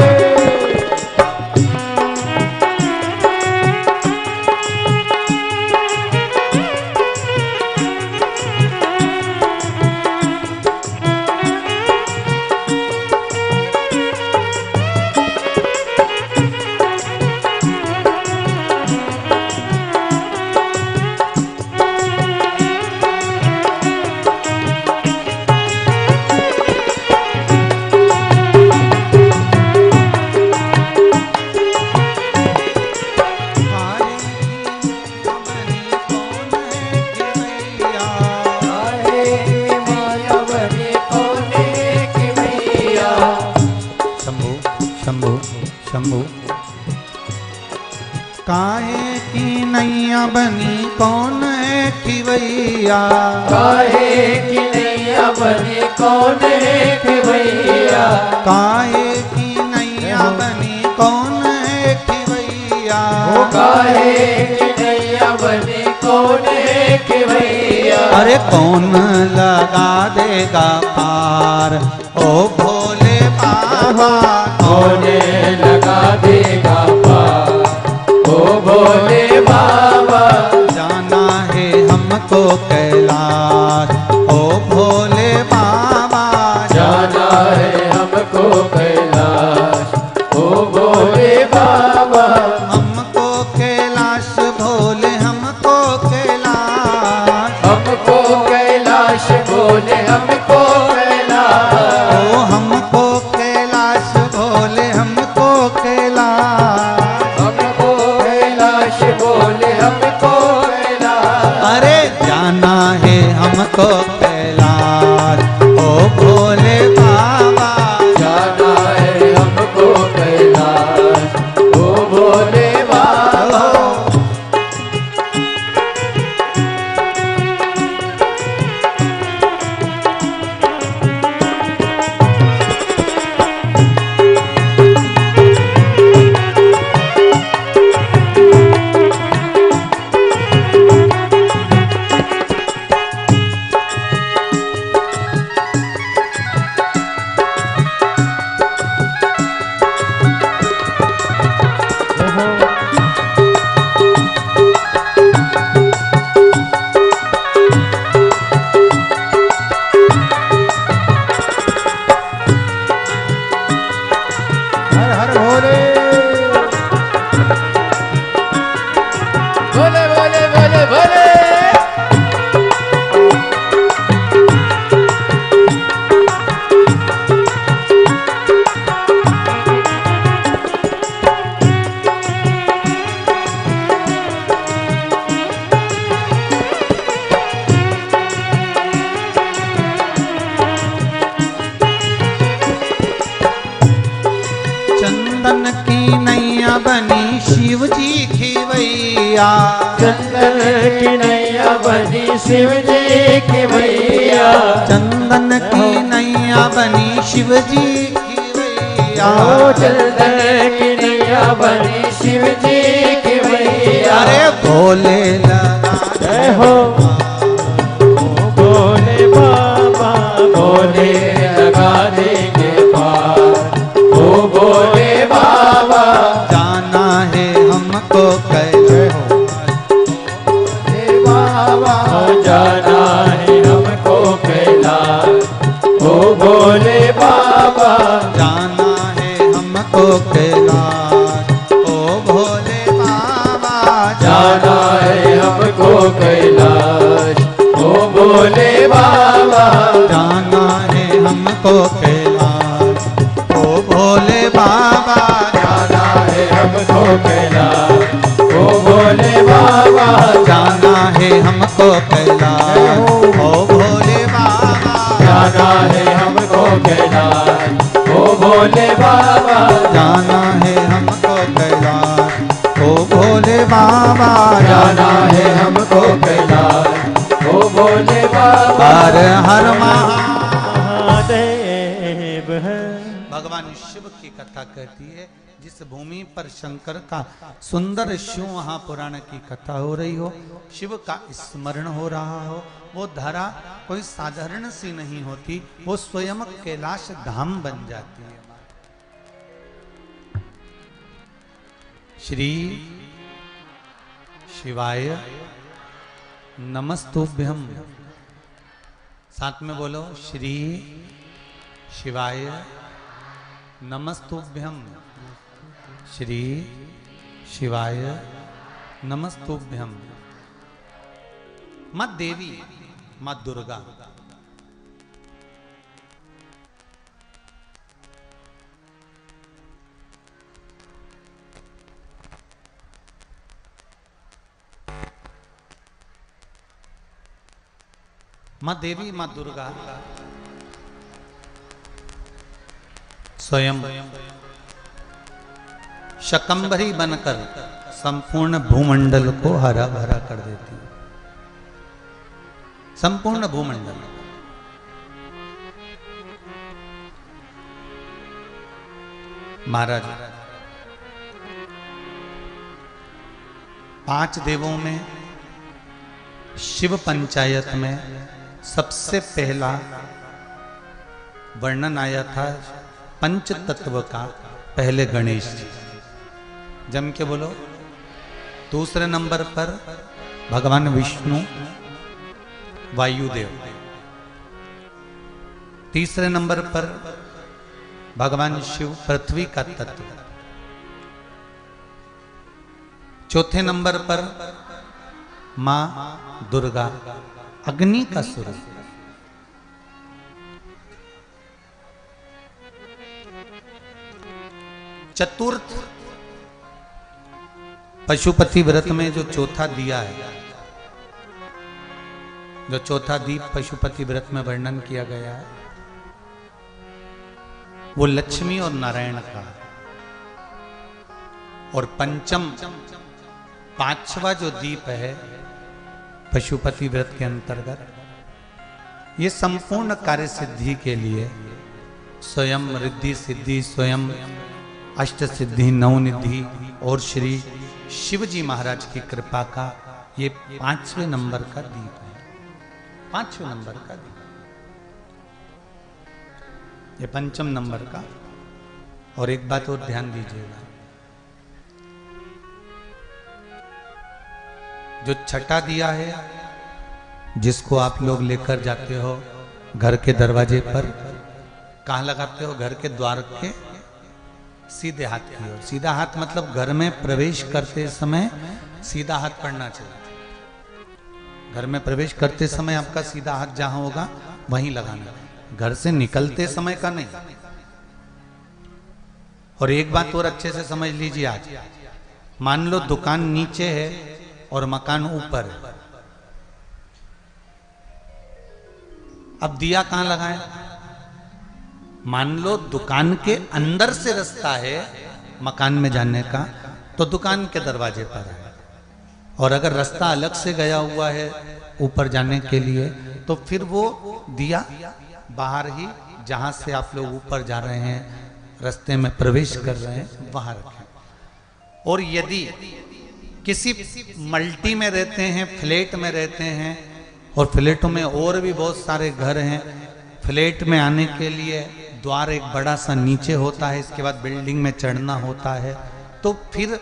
काहे की नैया बनी कौन है खिवैया। काहे की नैया बनी कौन है खिवैया। काहे की नैया बनी कौन है खिवैया। ओ काहे की नैया बनी कौन है खिवैया। अरे कौन लगा देगा पार ओ भोले बाबा। कौन लगा देगा पार ओ भोले बाबा। जाना है हमको कैलाश ओ भोले बाबा। जाना है हमको कैलाश ओ भोले बाबा। हमको कैलाश भोले हमको कैलाश। हमको कैलाश बोले हमको कैलाश। ओ हमको कैलाश भोले हमको कैलाश। हमको कैलाश बोले हमको कैलाश। अरे जाना है हमको कैलाश ओ भोले बाबा। जाना है हमको कैलाश ओ भोले बाबा। हर हर भोले। भोले भोले भोले भोले। चंदन की नैया बनी शिव जी खिवैया। चंदन की नैया बनी शिव जी की भैया। चंदन की नैया बनी शिव जी की मैया। ओ चंदन की नैया बनी शिव जी की मैया। अरे भोले लगा जय हो भोले बाबा, भोले लगा देंगे पार। ओ भोले बाबा, जाना है हमको कैसे हो भोले बाबा, जाना है हमको कैलाश। ओ भोले बाबा, जाना है हमको कैलाश। ओ भोले बाबा जाना है हमको कैलाश। ओ भोले बाबा, जाना है हमको कैलाश। ओ भोले बाबा जाना है हमको कैलाश। ओ भोले बाबा, जाना है हमको कैलाश। ओ भोले बाबा जाना है हमको कैलाश। ओ भोले बाबा, जाना है हमको कैलाश। ओ भोले बाबा जाना है हमको कैलाश। ओ भोले बाबा, हर हर महादेव है। भगवान शिव की कथा कहती है जिस भूमि पर शंकर का सुंदर शिव महापुराण की कथा हो रही हो, शिव का स्मरण हो रहा हो, वो धरा कोई साधारण सी नहीं होती, वो स्वयं कैलाश धाम बन जाती है। श्री शिवाय नमस्तुभ्यम। साथ में बोलो, श्री शिवाय नमस्तुभ्यम। श्री शिवाय नमस्तुभ्यम। मां देवी, मां दुर्गा, मां देवी, मां दुर्गा स्वयं शकंभरी बनकर संपूर्ण भूमंडल को हरा भरा कर देती है। संपूर्ण भूमंडल। महाराज, 5 देवों में शिव पंचायत में सबसे पहला वर्णन आया था पंच तत्व का, पहले गणेश जी। जम के बोलो। दूसरे नंबर पर भगवान विष्णु वायुदेव। तीसरे नंबर पर भगवान शिव पृथ्वी का तत्व। चौथे नंबर पर मां दुर्गा अग्नि का स्वरूप। चतुर्थ पशुपति व्रत में जो चौथा दिया है, जो चौथा दीप पशुपति व्रत में वर्णन किया गया है, वो लक्ष्मी और नारायण का। और पंचम 5वां जो दीप है पशुपति व्रत के अंतर्गत, ये संपूर्ण कार्य सिद्धि के लिए स्वयं रिद्धि सिद्धि, स्वयं अष्ट सिद्धि नवनिधि और श्री शिवजी महाराज की कृपा का ये 5वें नंबर का दीप है। 5वें नंबर का दीप, ये पंचम नंबर का। और एक बात और ध्यान दीजिएगा, जो छठा दिया है जिसको आप लोग लेकर जाते हो घर के दरवाजे पर, कहाँ लगाते हो? घर के द्वार के सीधे हाथ की ओर। सीधा हाथ मतलब घर में प्रवेश करते समय सीधा हाथ पड़ना चाहिए। घर में प्रवेश करते समय आपका सीधा हाथ जहां होगा वहीं लगाना, घर से निकलते समय का नहीं। और एक बात और अच्छे से समझ लीजिए, आज मान लो दुकान नीचे है और मकान ऊपर है, अब दिया कहां लगाएं? मान लो दुकान के अंदर से रास्ता है मकान में जाने का, तो दुकान के दरवाजे पर है। और अगर रास्ता अलग से गया हुआ है ऊपर जाने के लिए, तो फिर वो दिया बाहर ही, जहां से आप लोग ऊपर जा रहे हैं, रास्ते में प्रवेश कर रहे हैं, वहां रखें। और यदि किसी मल्टी में रहते हैं, फ्लैट में रहते हैं, और फ्लैटों में और भी बहुत सारे घर हैं, फ्लैट में आने के लिए द्वार एक बड़ा सा नीचे होता है, इसके बाद बिल्डिंग में चढ़ना होता है, तो फिर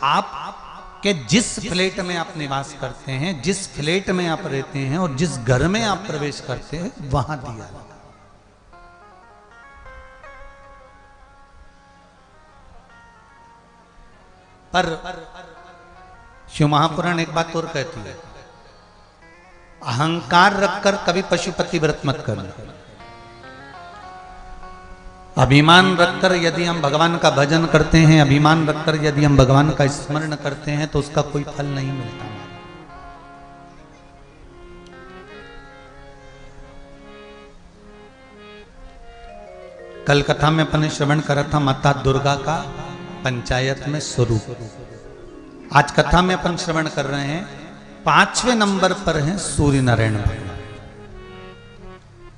आप के जिस फ्लैट में आप निवास करते हैं, जिस फ्लैट में आप रहते हैं और जिस घर में आप प्रवेश करते हैं, वहां दिया। पर शिव महापुराण एक बात और कहती है, अहंकार रखकर कभी पशुपति व्रत मत करना। अभिमान रखकर यदि हम भगवान का भजन करते हैं, अभिमान रखकर यदि हम भगवान का स्मरण करते हैं, तो उसका कोई फल नहीं मिलता। कल कथा में अपन ने श्रवण करा था माता दुर्गा का पंचायत में स्वरूप। आज कथा में अपन श्रवण कर रहे हैं 5वें नंबर पर हैं सूर्य नारायण भगवान,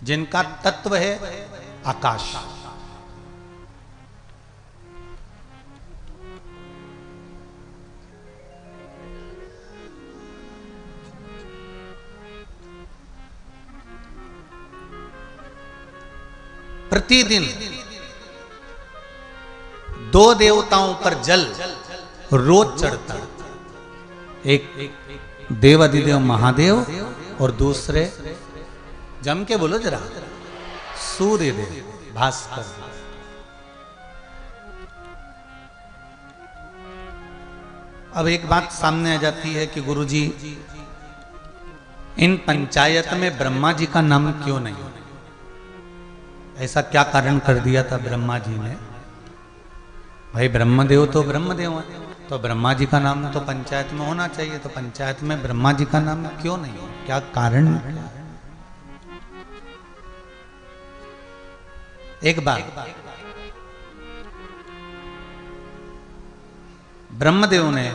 जिनका तत्व है आकाश। प्रतिदिन 2 देवताओं पर जल रोज चढ़ता। एक देवाधिदेव महादेव और दूसरे, जम के बोलो जरा, सूर्य देव भास्कर। अब एक बात सामने आ जाती है कि गुरुजी, इन पंचायत में ब्रह्मा जी का नाम क्यों नहीं? ऐसा क्या कारण कर दिया था ब्रह्मा जी ने? भाई ब्रह्मदेव तो ब्रह्मदेव है, तो ब्रह्मा जी का नाम तो पंचायत में होना चाहिए, तो पंचायत में ब्रह्मा जी का नाम क्यों नहीं? क्या कारण? एक बार ब्रह्मदेव ने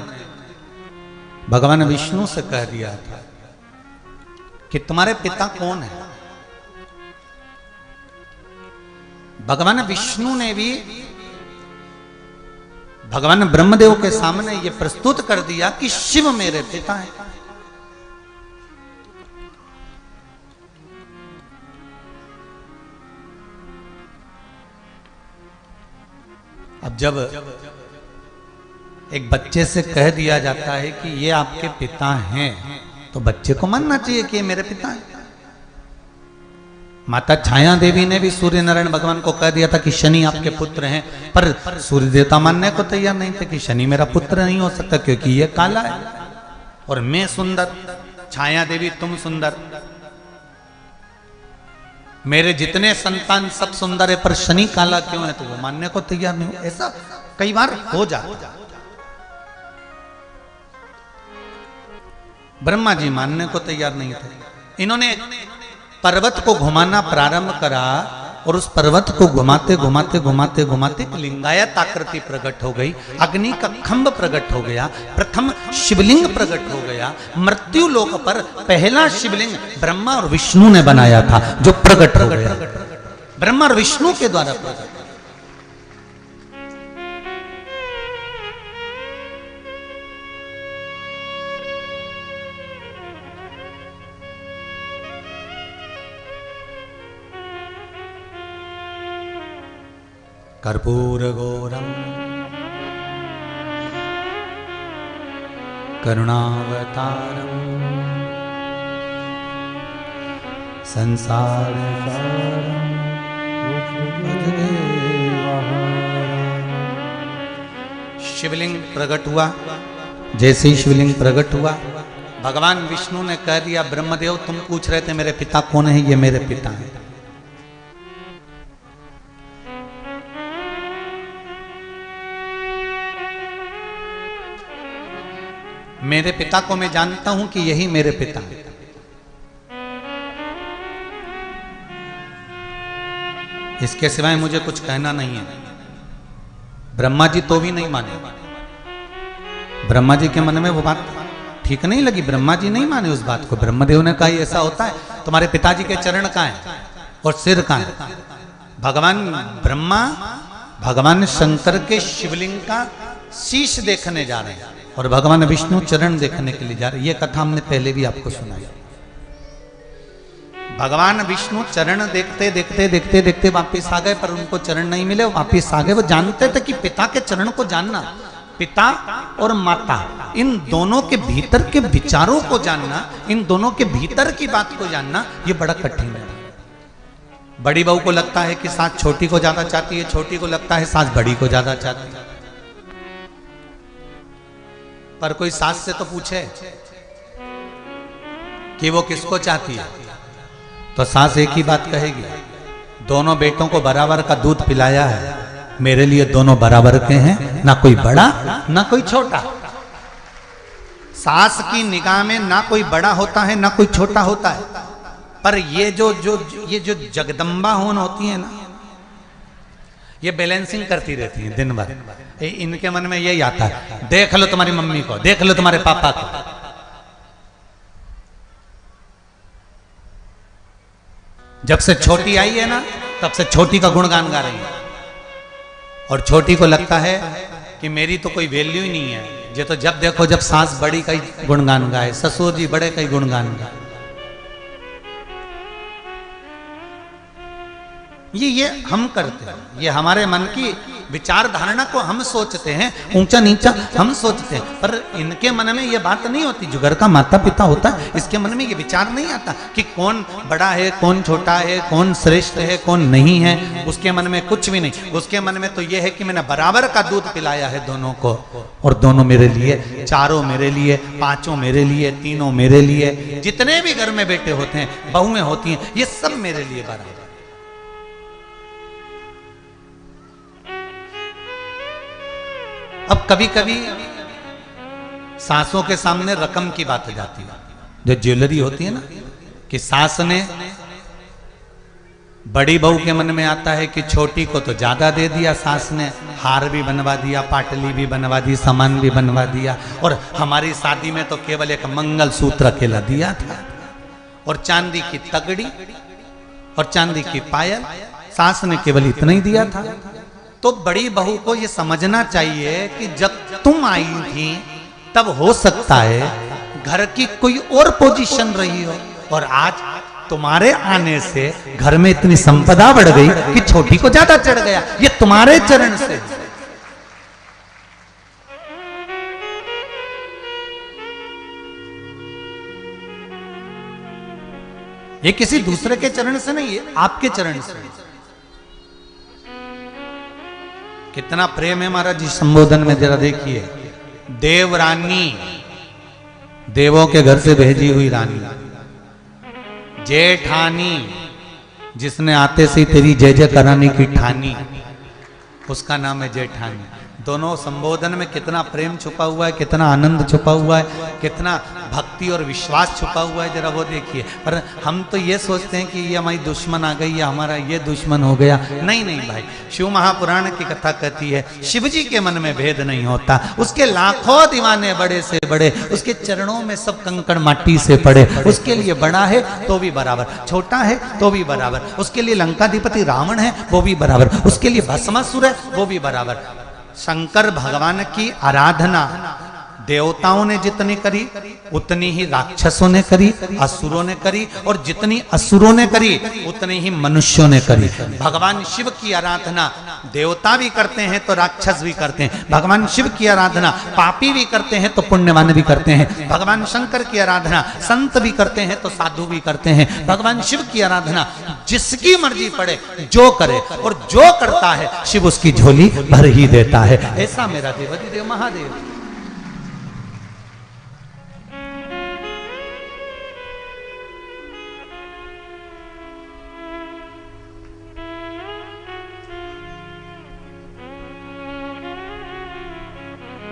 भगवान विष्णु से कह दिया था कि तुम्हारे पिता कौन है? भगवान विष्णु ने भी भगवान ब्रह्मदेव के सामने ये प्रस्तुत कर दिया कि शिव मेरे पिता हैं। अब जब एक बच्चे से कह दिया जाता है कि ये आपके पिता हैं, तो बच्चे को मानना चाहिए कि ये मेरे पिता हैं। माता छाया देवी ने भी सूर्य नारायण भगवान को कह दिया था कि शनि आपके पुत्र हैं, पर सूर्य देवता मानने को तैयार नहीं थे कि शनि मेरा पुत्र नहीं हो सकता, क्योंकि ये काला है और मैं सुंदर। छाया देवी तुम सुंदर, मेरे जितने संतान सब सुंदर है, पर शनि काला क्यों है? तो वो मानने को तैयार नहीं। ऐसा कई बार हो जाता। ब्रह्मा जी मानने को तैयार नहीं थे। इन्होंने पर्वत को घुमाना प्रारंभ करा और उस पर्वत को घुमाते घुमाते घुमाते घुमाते लिंगायत आकृति प्रकट हो गई, अग्नि का खंभ प्रकट हो गया, प्रथम शिवलिंग प्रकट हो गया। मृत्यु लोक पर पहला शिवलिंग ब्रह्मा और विष्णु ने बनाया था, जो प्रकट हो गया। ब्रह्मा और विष्णु के द्वारा प्रकट। कर्पूरगौरम करुणावतारम संसारसारम शिवलिंग प्रकट हुआ। जैसे ही शिवलिंग प्रकट हुआ, भगवान विष्णु ने कह दिया, ब्रह्मदेव तुम पूछ रहे थे मेरे पिता कौन है? ये मेरे पिता हैं। मेरे पिता को मैं जानता हूं कि यही मेरे पिता हैं। इसके सिवाय मुझे कुछ कहना नहीं है। ब्रह्मा जी तो भी नहीं माने। ब्रह्मा जी के मन में वो बात ठीक नहीं लगी। ब्रह्मा जी नहीं माने उस बात को। ब्रह्मदेव ने कहा ऐसा होता है, तुम्हारे पिताजी के चरण कहाँ हैं और सिर कहाँ है? भगवान ब्रह्मा भगवान शंकर के शिवलिंग का शीश देखने जा रहे हैं और भगवान विष्णु चरण देखने के लिए जा रहे हैं। ये कथा हमने पहले भी आपको सुनाई। भगवान विष्णु चरण देखते देखते देखते देखते वापिस आ गए, पर उनको चरण नहीं मिले, वापिस आ गए। वो जानते थे कि पिता के चरण को जानना, पिता और माता, इन दोनों के भीतर के विचारों को जानना, इन दोनों के भीतर की बात को जानना, ये बड़ा कठिन है। बड़ी बहू को लगता है कि सास छोटी को ज्यादा चाहती है, छोटी को लगता है सास बड़ी को ज्यादा चाहती है। पर कोई सास से तो पूछे कि वो किसको चाहती है, तो सास एक ही बात कहेगी, दोनों बेटों को बराबर का दूध पिलाया है, मेरे लिए दोनों बराबर के हैं, ना कोई बड़ा ना कोई छोटा। सास की निगाह में ना कोई बड़ा होता है ना कोई छोटा होता है। पर ये जो जगदम्बा होन होती है ना, ये बैलेंसिंग करती रहती है दिन भर। इनके मन में यही आता है, देख लो तुम्हारी मम्मी को, देख लो तुम्हारे पापा को। जब से छोटी आई है ना, तब से छोटी का गुणगान गा रही है, और छोटी को लगता है कि मेरी तो कोई वैल्यू ही नहीं है। ये तो जब देखो जब सास बड़ी का ही गुणगान गाए, ससुर जी बड़े का ही गुणगान गाए। ये हम करते हैं, ये हमारे मन की विचार धारणा को हम सोचते हैं, ऊंचा नीचा हम सोचते हैं, पर इनके मन में ये बात नहीं होती। जो घर का माता पिता होता है, इसके मन में ये विचार नहीं आता कि कौन बड़ा है, कौन छोटा है, कौन श्रेष्ठ है, कौन नहीं है। उसके मन में कुछ भी नहीं। उसके मन में तो ये है कि मैंने बराबर का दूध पिलाया है दोनों को, और दोनों मेरे लिए, चारों मेरे लिए, पांचों मेरे लिए, तीनों मेरे लिए, जितने भी घर में बेटे होते हैं, बहुएं होती हैं, ये सब मेरे लिए बराबर। अब कभी कभी सासों के सामने रकम की बात हो जाती है, जो ज्वेलरी होती है ना, कि सास ने, बड़ी बहू के मन में आता है कि छोटी को तो ज्यादा दे दिया सास ने, हार भी बनवा दिया, पाटली भी बनवा दी, सामान भी बनवा दिया, और हमारी शादी में तो केवल एक मंगल सूत्र अकेला दिया था, और चांदी की तगड़ी और चांदी की पायल, सास ने केवल इतना ही दिया था। तो बड़ी बहू को ये समझना चाहिए कि जब तुम आई थी तब हो सकता है घर की कोई और पोजीशन रही हो, और आज तुम्हारे आने से घर में इतनी संपदा बढ़ गई कि छोटी को ज्यादा चढ़ गया। ये तुम्हारे चरण से। ये किसी दूसरे के चरण से नहीं, ये आपके चरण से। कितना प्रेम है महाराज जी संबोधन में, जरा देखिए। देवरानी, देवों के घर से भेजी हुई रानी, जेठानी, जिसने आते से तेरी जय जय कराने की ठानी, उसका नाम है जेठानी। दोनों संबोधन में कितना प्रेम छुपा हुआ है, कितना आनंद छुपा हुआ है, कितना भक्ति और विश्वास छुपा हुआ है, जरा वो देखिए। पर हम तो ये सोचते हैं कि ये हमारी दुश्मन आ गई या हमारा ये दुश्मन हो गया। नहीं नहीं भाई, शिव महापुराण की कथा कहती है शिव जी के मन में भेद नहीं होता। उसके लाखों दीवाने बड़े से बड़े, उसके चरणों में सब कंकड़ माटी से पड़े। उसके लिए बड़ा है तो भी बराबर, छोटा है तो भी बराबर। उसके लिए लंकाधिपति रावण है वो भी बराबर, उसके लिए भस्मासुर है वो भी बराबर। शंकर भगवान की आराधना देवताओं ने जितनी करी उतनी ही राक्षसों ने करी, असुरों ने करी, और जितनी असुरों ने करी उतनी ही मनुष्यों ने करी। भगवान शिव की आराधना देवता भी करते हैं तो राक्षस भी करते हैं। भगवान शिव की आराधना पापी भी करते हैं तो पुण्यवान भी करते हैं। भगवान शंकर की आराधना संत भी करते हैं तो साधु भी करते हैं। भगवान शिव की आराधना जिसकी मर्जी पड़े जो करे, और जो करता है शिव उसकी झोली भर ही देता है। ऐसा मेरा देवाधिदेव महादेव।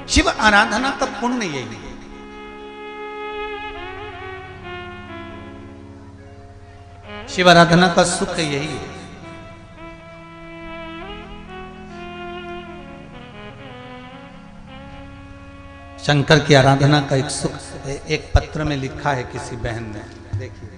शिव आराधना का पुण्य यही है। शिव आराधना का सुख यही है। शंकर की आराधना का एक सुख एक पत्र में लिखा है किसी बहन ने, देखिए।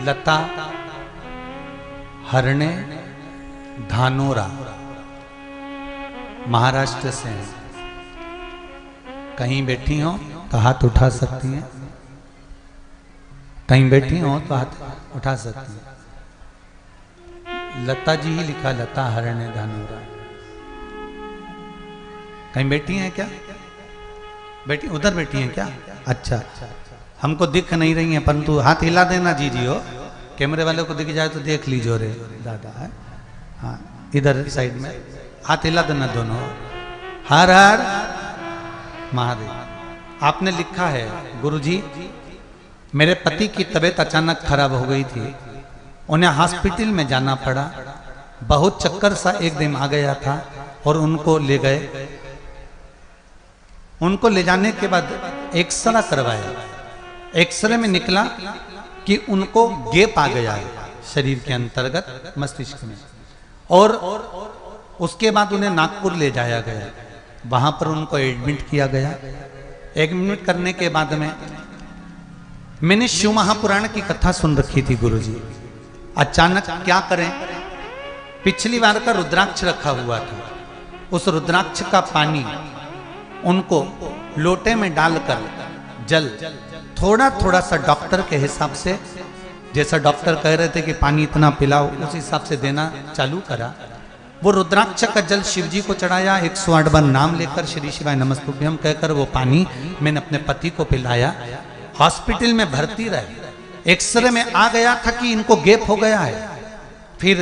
लता हरणे धानोरा महाराष्ट्र से हैं। कहीं बैठी हो तो हाथ उठा सकती हैं, कहीं बैठी हो तो हाथ उठा सकती हैं। लता जी ही लिखा, लता हरणे धानोरा। कहीं बैठी हैं क्या? बैठी, उधर बैठी हैं क्या? अच्छा, हमको दिख नहीं रही हैं, परंतु हाथ हिला देना जी जी हो, कैमरे वाले को दिख जाए तो देख लीजिए रे दादा है। हाँ, इधर साइड में हाथ हिला देना दोनों। हर हर महादेव। आपने लिखा है, गुरुजी मेरे पति की तबीयत अचानक खराब हो गई थी, उन्हें हॉस्पिटल में जाना पड़ा, बहुत चक्कर सा एक दिन आ गया था और उनको ले गए। उनको ले जाने के बाद एक्सरे करवाया, एक्सरे में निकला कि उनको गैप आ गया है शरीर के अंतर्गत मस्तिष्क में, और उसके बाद उन्हें नागपुर ले जाया गया, वहां पर उनको एडमिट किया गया। एडमिट करने के बाद में मैंने शिव महापुराण की कथा सुन रखी थी गुरुजी। अचानक क्या करें, पिछली बार का रुद्राक्ष रखा हुआ था, उस रुद्राक्ष का पानी उनको लोटे में डालकर जल थोड़ा थोड़ा सा डॉक्टर के हिसाब से, जैसा डॉक्टर कह रहे थे कि पानी इतना पिलाओ, उस हिसाब से देना चालू करा। वो रुद्राक्ष का जल शिव जी को चढ़ाया, 108 बार नाम लेकर श्री शिवाय नमस्तुभ्यम कहकर वो पानी मैंने अपने पति को पिलाया। हॉस्पिटल में भर्ती रहे, एक्सरे में आ गया था कि इनको गैप हो गया है। फिर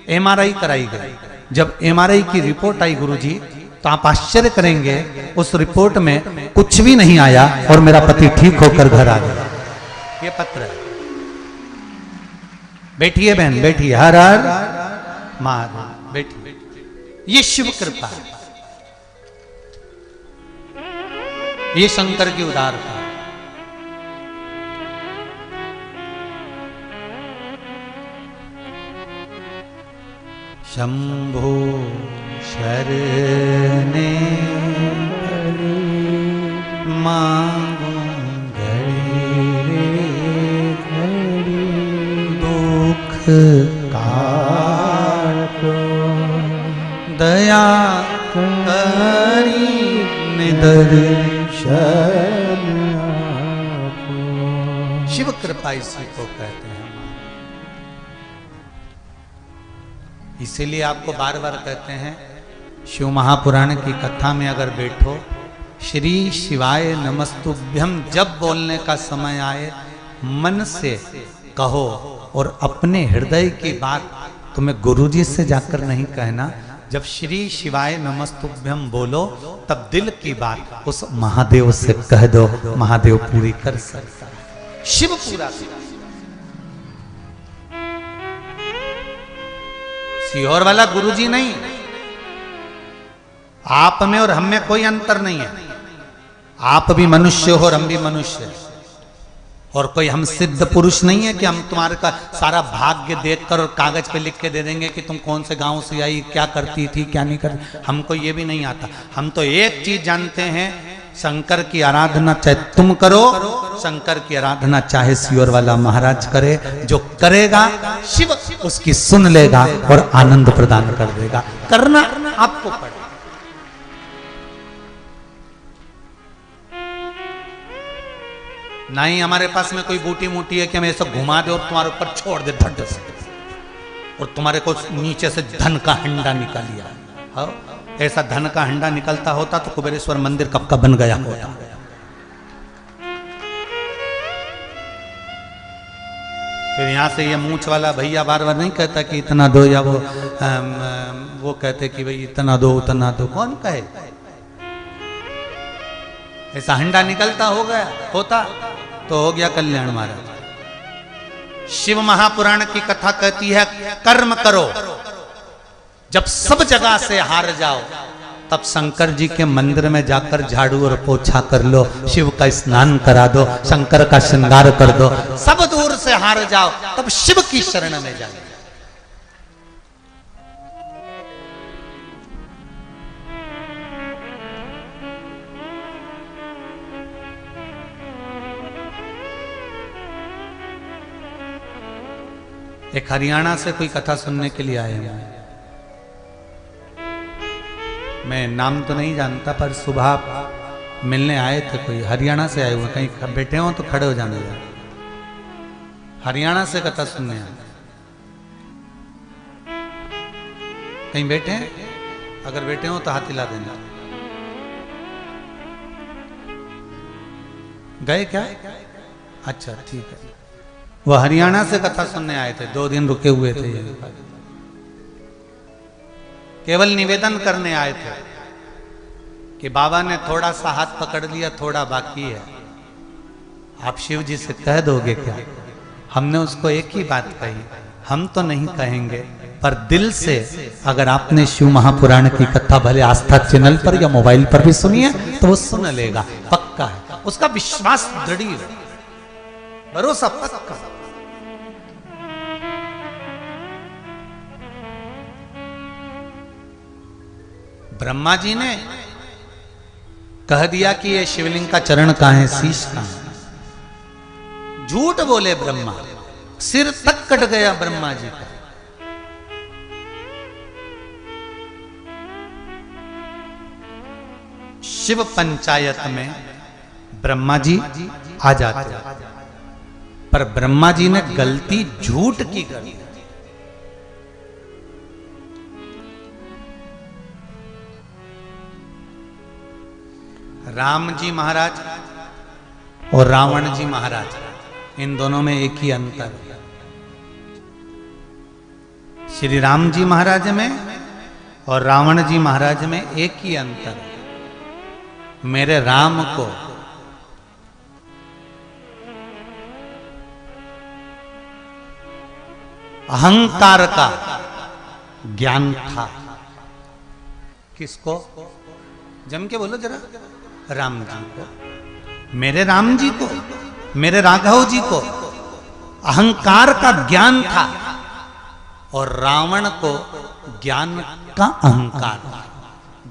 एमआरआई कराई गई। जब एमआरआई की रिपोर्ट आई गुरुजी, तो आप आश्चर्य करेंगे, उस रिपोर्ट में कुछ भी नहीं आया और मेरा पति ठीक होकर घर आ गया। ये पत्र है। बैठिए बहन, बैठिए। हर हर महादेव, बैठिए। ये शिव कृपा है, ये शंकर की उदारता। शंभो शरणे मांगो घड़ी दुख काटो, दया करी निदर्शन आपो। शिव कृपा इसी को कहते हैं। इसीलिए आपको बार बार कहते हैं, शिव महापुराण की कथा में अगर बैठो, श्री शिवाय नमस्तुभ्यम जब बोलने का समय आए, मन से कहो और अपने हृदय की बात तुम्हें गुरुजी से जाकर नहीं कहना। जब श्री शिवाय नमस्तुभ्यम बोलो, तब दिल की बात उस महादेव से कह दो, महादेव पूरी कर सकता है। शिव पूरा सीहोर वाला गुरुजी नहीं, आप में और हम में कोई अंतर नहीं है। आप भी मनुष्य हो और हम भी मनुष्य हैं, और कोई हम सिद्ध पुरुष नहीं है कि हम तुम्हारे का सारा भाग्य देखकर और कागज पे लिख के दे देंगे कि तुम कौन से गांव से आई, क्या करती थी, क्या नहीं करती। हमको ये भी नहीं आता। हम तो एक चीज जानते हैं, शंकर की आराधना चाहे तुम करो, शंकर की आराधना चाहे सीहोर वाला महाराज करे, जो करेगा शिव उसकी सुन लेगा और आनंद प्रदान कर देगा। करना आपको पड़ेगा। नहीं हमारे पास में कोई बूटी मूटी है कि हम ऐसा घुमा दे और तुम्हारे ऊपर छोड़ दे धड़ से, और तुम्हारे को नीचे से धन का हंडा निकालिया। हाँ, ऐसा धन का हंडा निकलता होता तो कुबेरेश्वर मंदिर कब का बन गया होता। फिर यहाँ से ये मूंछ वाला भैया बार बार नहीं कहता कि इतना दो, या वो कहते कि भाई इतना दो उतना दो। कौन कहे? ऐसा हंडा निकलता हो गया होता तो हो गया कल्याण महाराज। शिव महापुराण की कथा कहती है, कर्म करो, जब सब जगह से हार जाओ, तब शंकर जी के मंदिर में जाकर झाड़ू और पोछा कर लो, शिव का स्नान करा दो, शंकर का श्रृंगार कर दो। सब दूर से हार जाओ, तब शिव की शरण में जाओ। एक हरियाणा से कोई कथा सुनने के लिए आए हैं। मैं नाम तो नहीं जानता, पर सुबह मिलने आए थे, कोई हरियाणा से आए हुए। कहीं बैठे हो तो खड़े हो जाने का। हरियाणा से कथा सुनने आए। कहीं बैठे हैं? अगर बैठे हो तो हाथ हिला देना। गए क्या? अच्छा ठीक है। वह हरियाणा से कथा सुनने आए थे, 2 दिन रुके हुए थे। केवल निवेदन करने आए थे कि बाबा ने थोड़ा सा हाथ पकड़ लिया, थोड़ा बाकी है। आप शिव जी से कह दोगे क्या? हमने उसको एक ही बात कही, हम तो नहीं कहेंगे, पर दिल से अगर आपने शिव महापुराण की कथा भले आस्था चैनल पर या मोबाइल पर भी सुनी है तो वो सुन लेगा, पक्का है। उसका विश्वास दृढ़ है, भरोसा पक्का। ब्रह्मा जी ने कह दिया कि ये शिवलिंग का चरण कहां है, शीश कहां है। झूठ बोले ब्रह्मा, सिर तक कट गया ब्रह्मा जी का। शिव पंचायत में ब्रह्मा जी आ जाते, पर ब्रह्मा जी ने गलती झूठ की कर। राम जी महाराज और रावण जी महाराज, इन दोनों में एक ही अंतर है। श्री राम जी महाराज में और रावण जी महाराज में एक ही अंतर है। मेरे राम को अहंकार का ज्ञान था। किसको? जम के बोलो जरा। राम जी को, मेरे राम जी को, मेरे राघव जी को अहंकार का ज्ञान था, और रावण को ज्ञान का अहंकार था।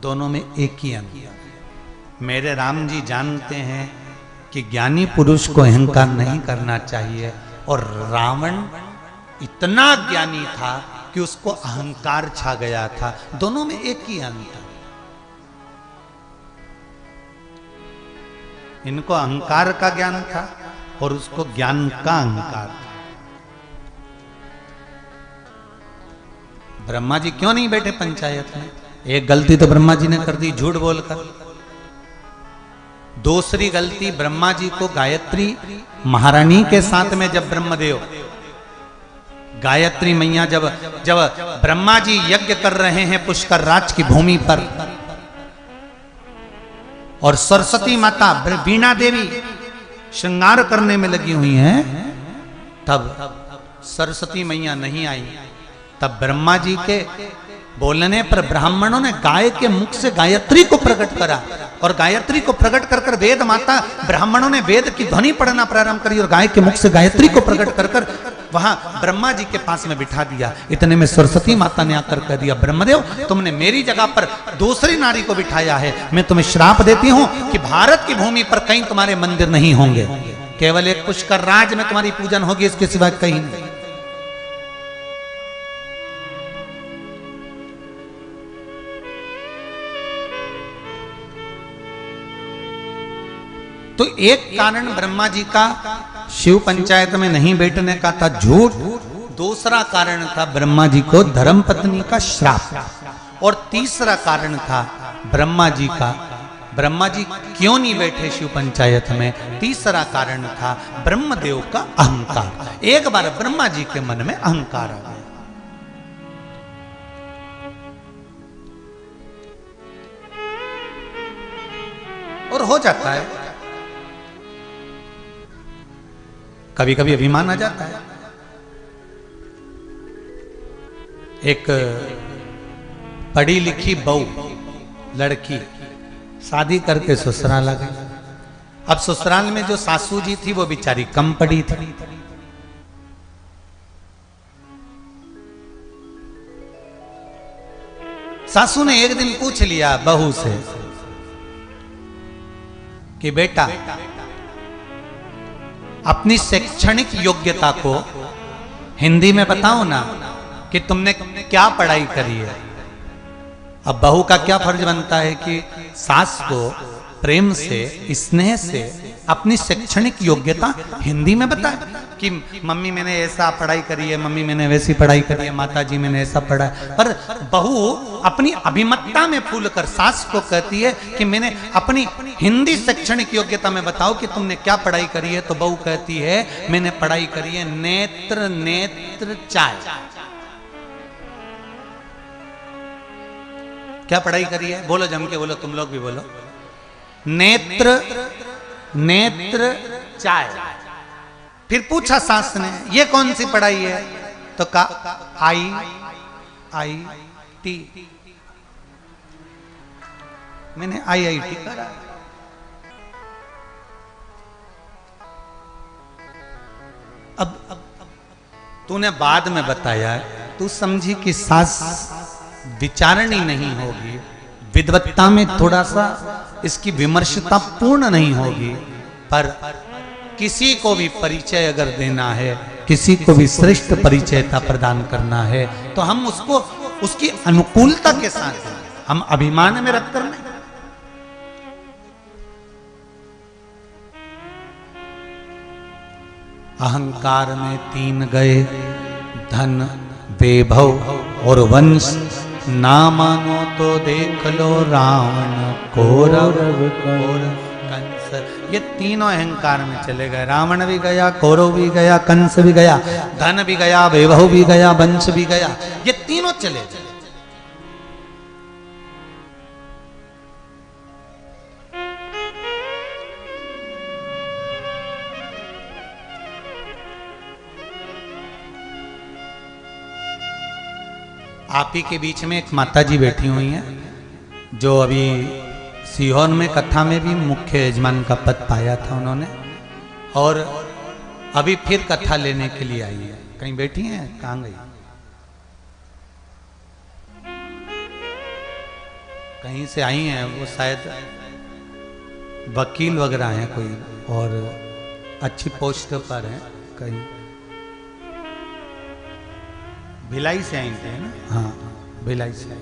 दोनों में एक ही अंतर। मेरे राम जी जानते हैं कि ज्ञानी पुरुष को अहंकार नहीं करना चाहिए, और रावण इतना ज्ञानी था कि उसको अहंकार छा गया था। दोनों में एक ही अंतर। इनको अहंकार का ज्ञान था और उसको ज्ञान का अहंकार था। ब्रह्मा जी क्यों नहीं बैठे पंचायत में? एक गलती तो ब्रह्मा जी ने कर दी, झूठ बोलकर। दूसरी गलती, ब्रह्मा जी को गायत्री महारानी के साथ में जब ब्रह्मदेव, गायत्री मैया जब ब्रह्मा जी यज्ञ कर रहे हैं पुष्कर राज की भूमि पर, और सरस्वती माता वीणा देवी श्रृंगार करने में लगी हुई हैं, तब सरस्वती मैया नहीं आई। तब ब्रह्मा जी के बोलने पर ब्राह्मणों ने गाय के मुख से गायत्री को प्रकट करा, और गायत्री को प्रकट कर कर वेद माता, ब्राह्मणों ने वेद की ध्वनि पढ़ना प्रारंभ करी, और गाय के मुख से गायत्री को प्रकट कर कर वहां ब्रह्मा जी के पास में बिठा दिया। इतने में सरस्वती माता ने आकर कह दिया, ब्रह्मदेव तुमने मेरी जगह पर दूसरी नारी को बिठाया है, मैं तुम्हें श्राप देती हूं कि भारत की भूमि पर कहीं तुम्हारे मंदिर नहीं होंगे, केवल एक पुष्कर राज में तुम्हारी पूजन होगी, इसके सिवा कहीं नहीं। तो एक कारण ब्रह्मा जी का शिव पंचायत में नहीं बैठने का था, झूठ। दूसरा कारण था ब्रह्मा जी को धर्मपत्नी का श्राप, और तीसरा कारण था ब्रह्मा जी क्यों नहीं बैठे शिव पंचायत में? तीसरा कारण था ब्रह्मदेव का अहंकार। एक बार ब्रह्मा जी के मन में अहंकार आ गया। और हो जाता है, कभी कभी अभिमान आ जाता है। एक पढ़ी लिखी बहू लड़की शादी करके ससुराल आ गई। अब ससुराल में जो सासू जी थी वो बेचारी कम पढ़ी थी। सासू ने एक दिन पूछ लिया बहू से कि बेटा, अपनी शैक्षणिक योग्यता को हिंदी में बताओ ना कि तुमने क्या पढ़ाई करी है। अब बहू का क्या फर्ज बनता है कि सास को प्रेम से, स्नेह से अपनी शैक्षणिक योग्यता हिंदी में बताए कि मम्मी मैंने ऐसा पढ़ाई करी है, मम्मी मैंने वैसी पढ़ाई करी है, माता जी मैंने ऐसा पढ़ा है। पर बहू अपनी अभिमतता में फूल कर सास को कहती है कि मैंने अपनी हिंदी शैक्षणिक योग्यता में बताओ कि तुमने क्या पढ़ाई करी है। तो बहू कहती है मैंने पढ़ाई करी है नेत्र नेत्र चाय। क्या पढ़ाई करी है? बोलो जम के बोलो, तुम लोग भी बोलो। नेत्र नेत्र चाय। फिर पूछा सास ने ये कौन सी पढ़ाई है? तो कहा IIT। मैंने IIT करा। अब तूने बाद में बताया, तू समझी कि सास विचारणी नहीं होगी, विद्वत्ता में थोड़ा सा इसकी विमर्शता पूर्ण नहीं होगी, पर किसी को भी परिचय अगर देना है, किसी को भी श्रेष्ठ परिचयता प्रदान करना है, तो हम उसको उसकी अनुकूलता के साथ दें, हम अभिमान में रखकर नहीं। अहंकार में 3 गए, धन, वैभव और वंश। ना मानो तो देख लो रावण, कौरव और कंस। ये तीनों अहंकार में चले गए। रावण भी गया, कौरव भी गया, कंस भी गया, धन भी गया, वैभव भी गया, वंश भी गया। ये तीनों चले गए। आप ही के बीच में एक माता जी बैठी हुई हैं, जो अभी सीहोर में कथा में भी मुख्य यजमान का पद पाया था उन्होंने, और अभी फिर कथा लेने के लिए आई है। कहीं बैठी हैं? कहाँ गई? कहीं से आई हैं वो, शायद वकील वगैरह हैं कोई, और अच्छी पोस्ट पर हैं। कहीं भिलाई से आई थे ना? हाँ, भिलाई से आई।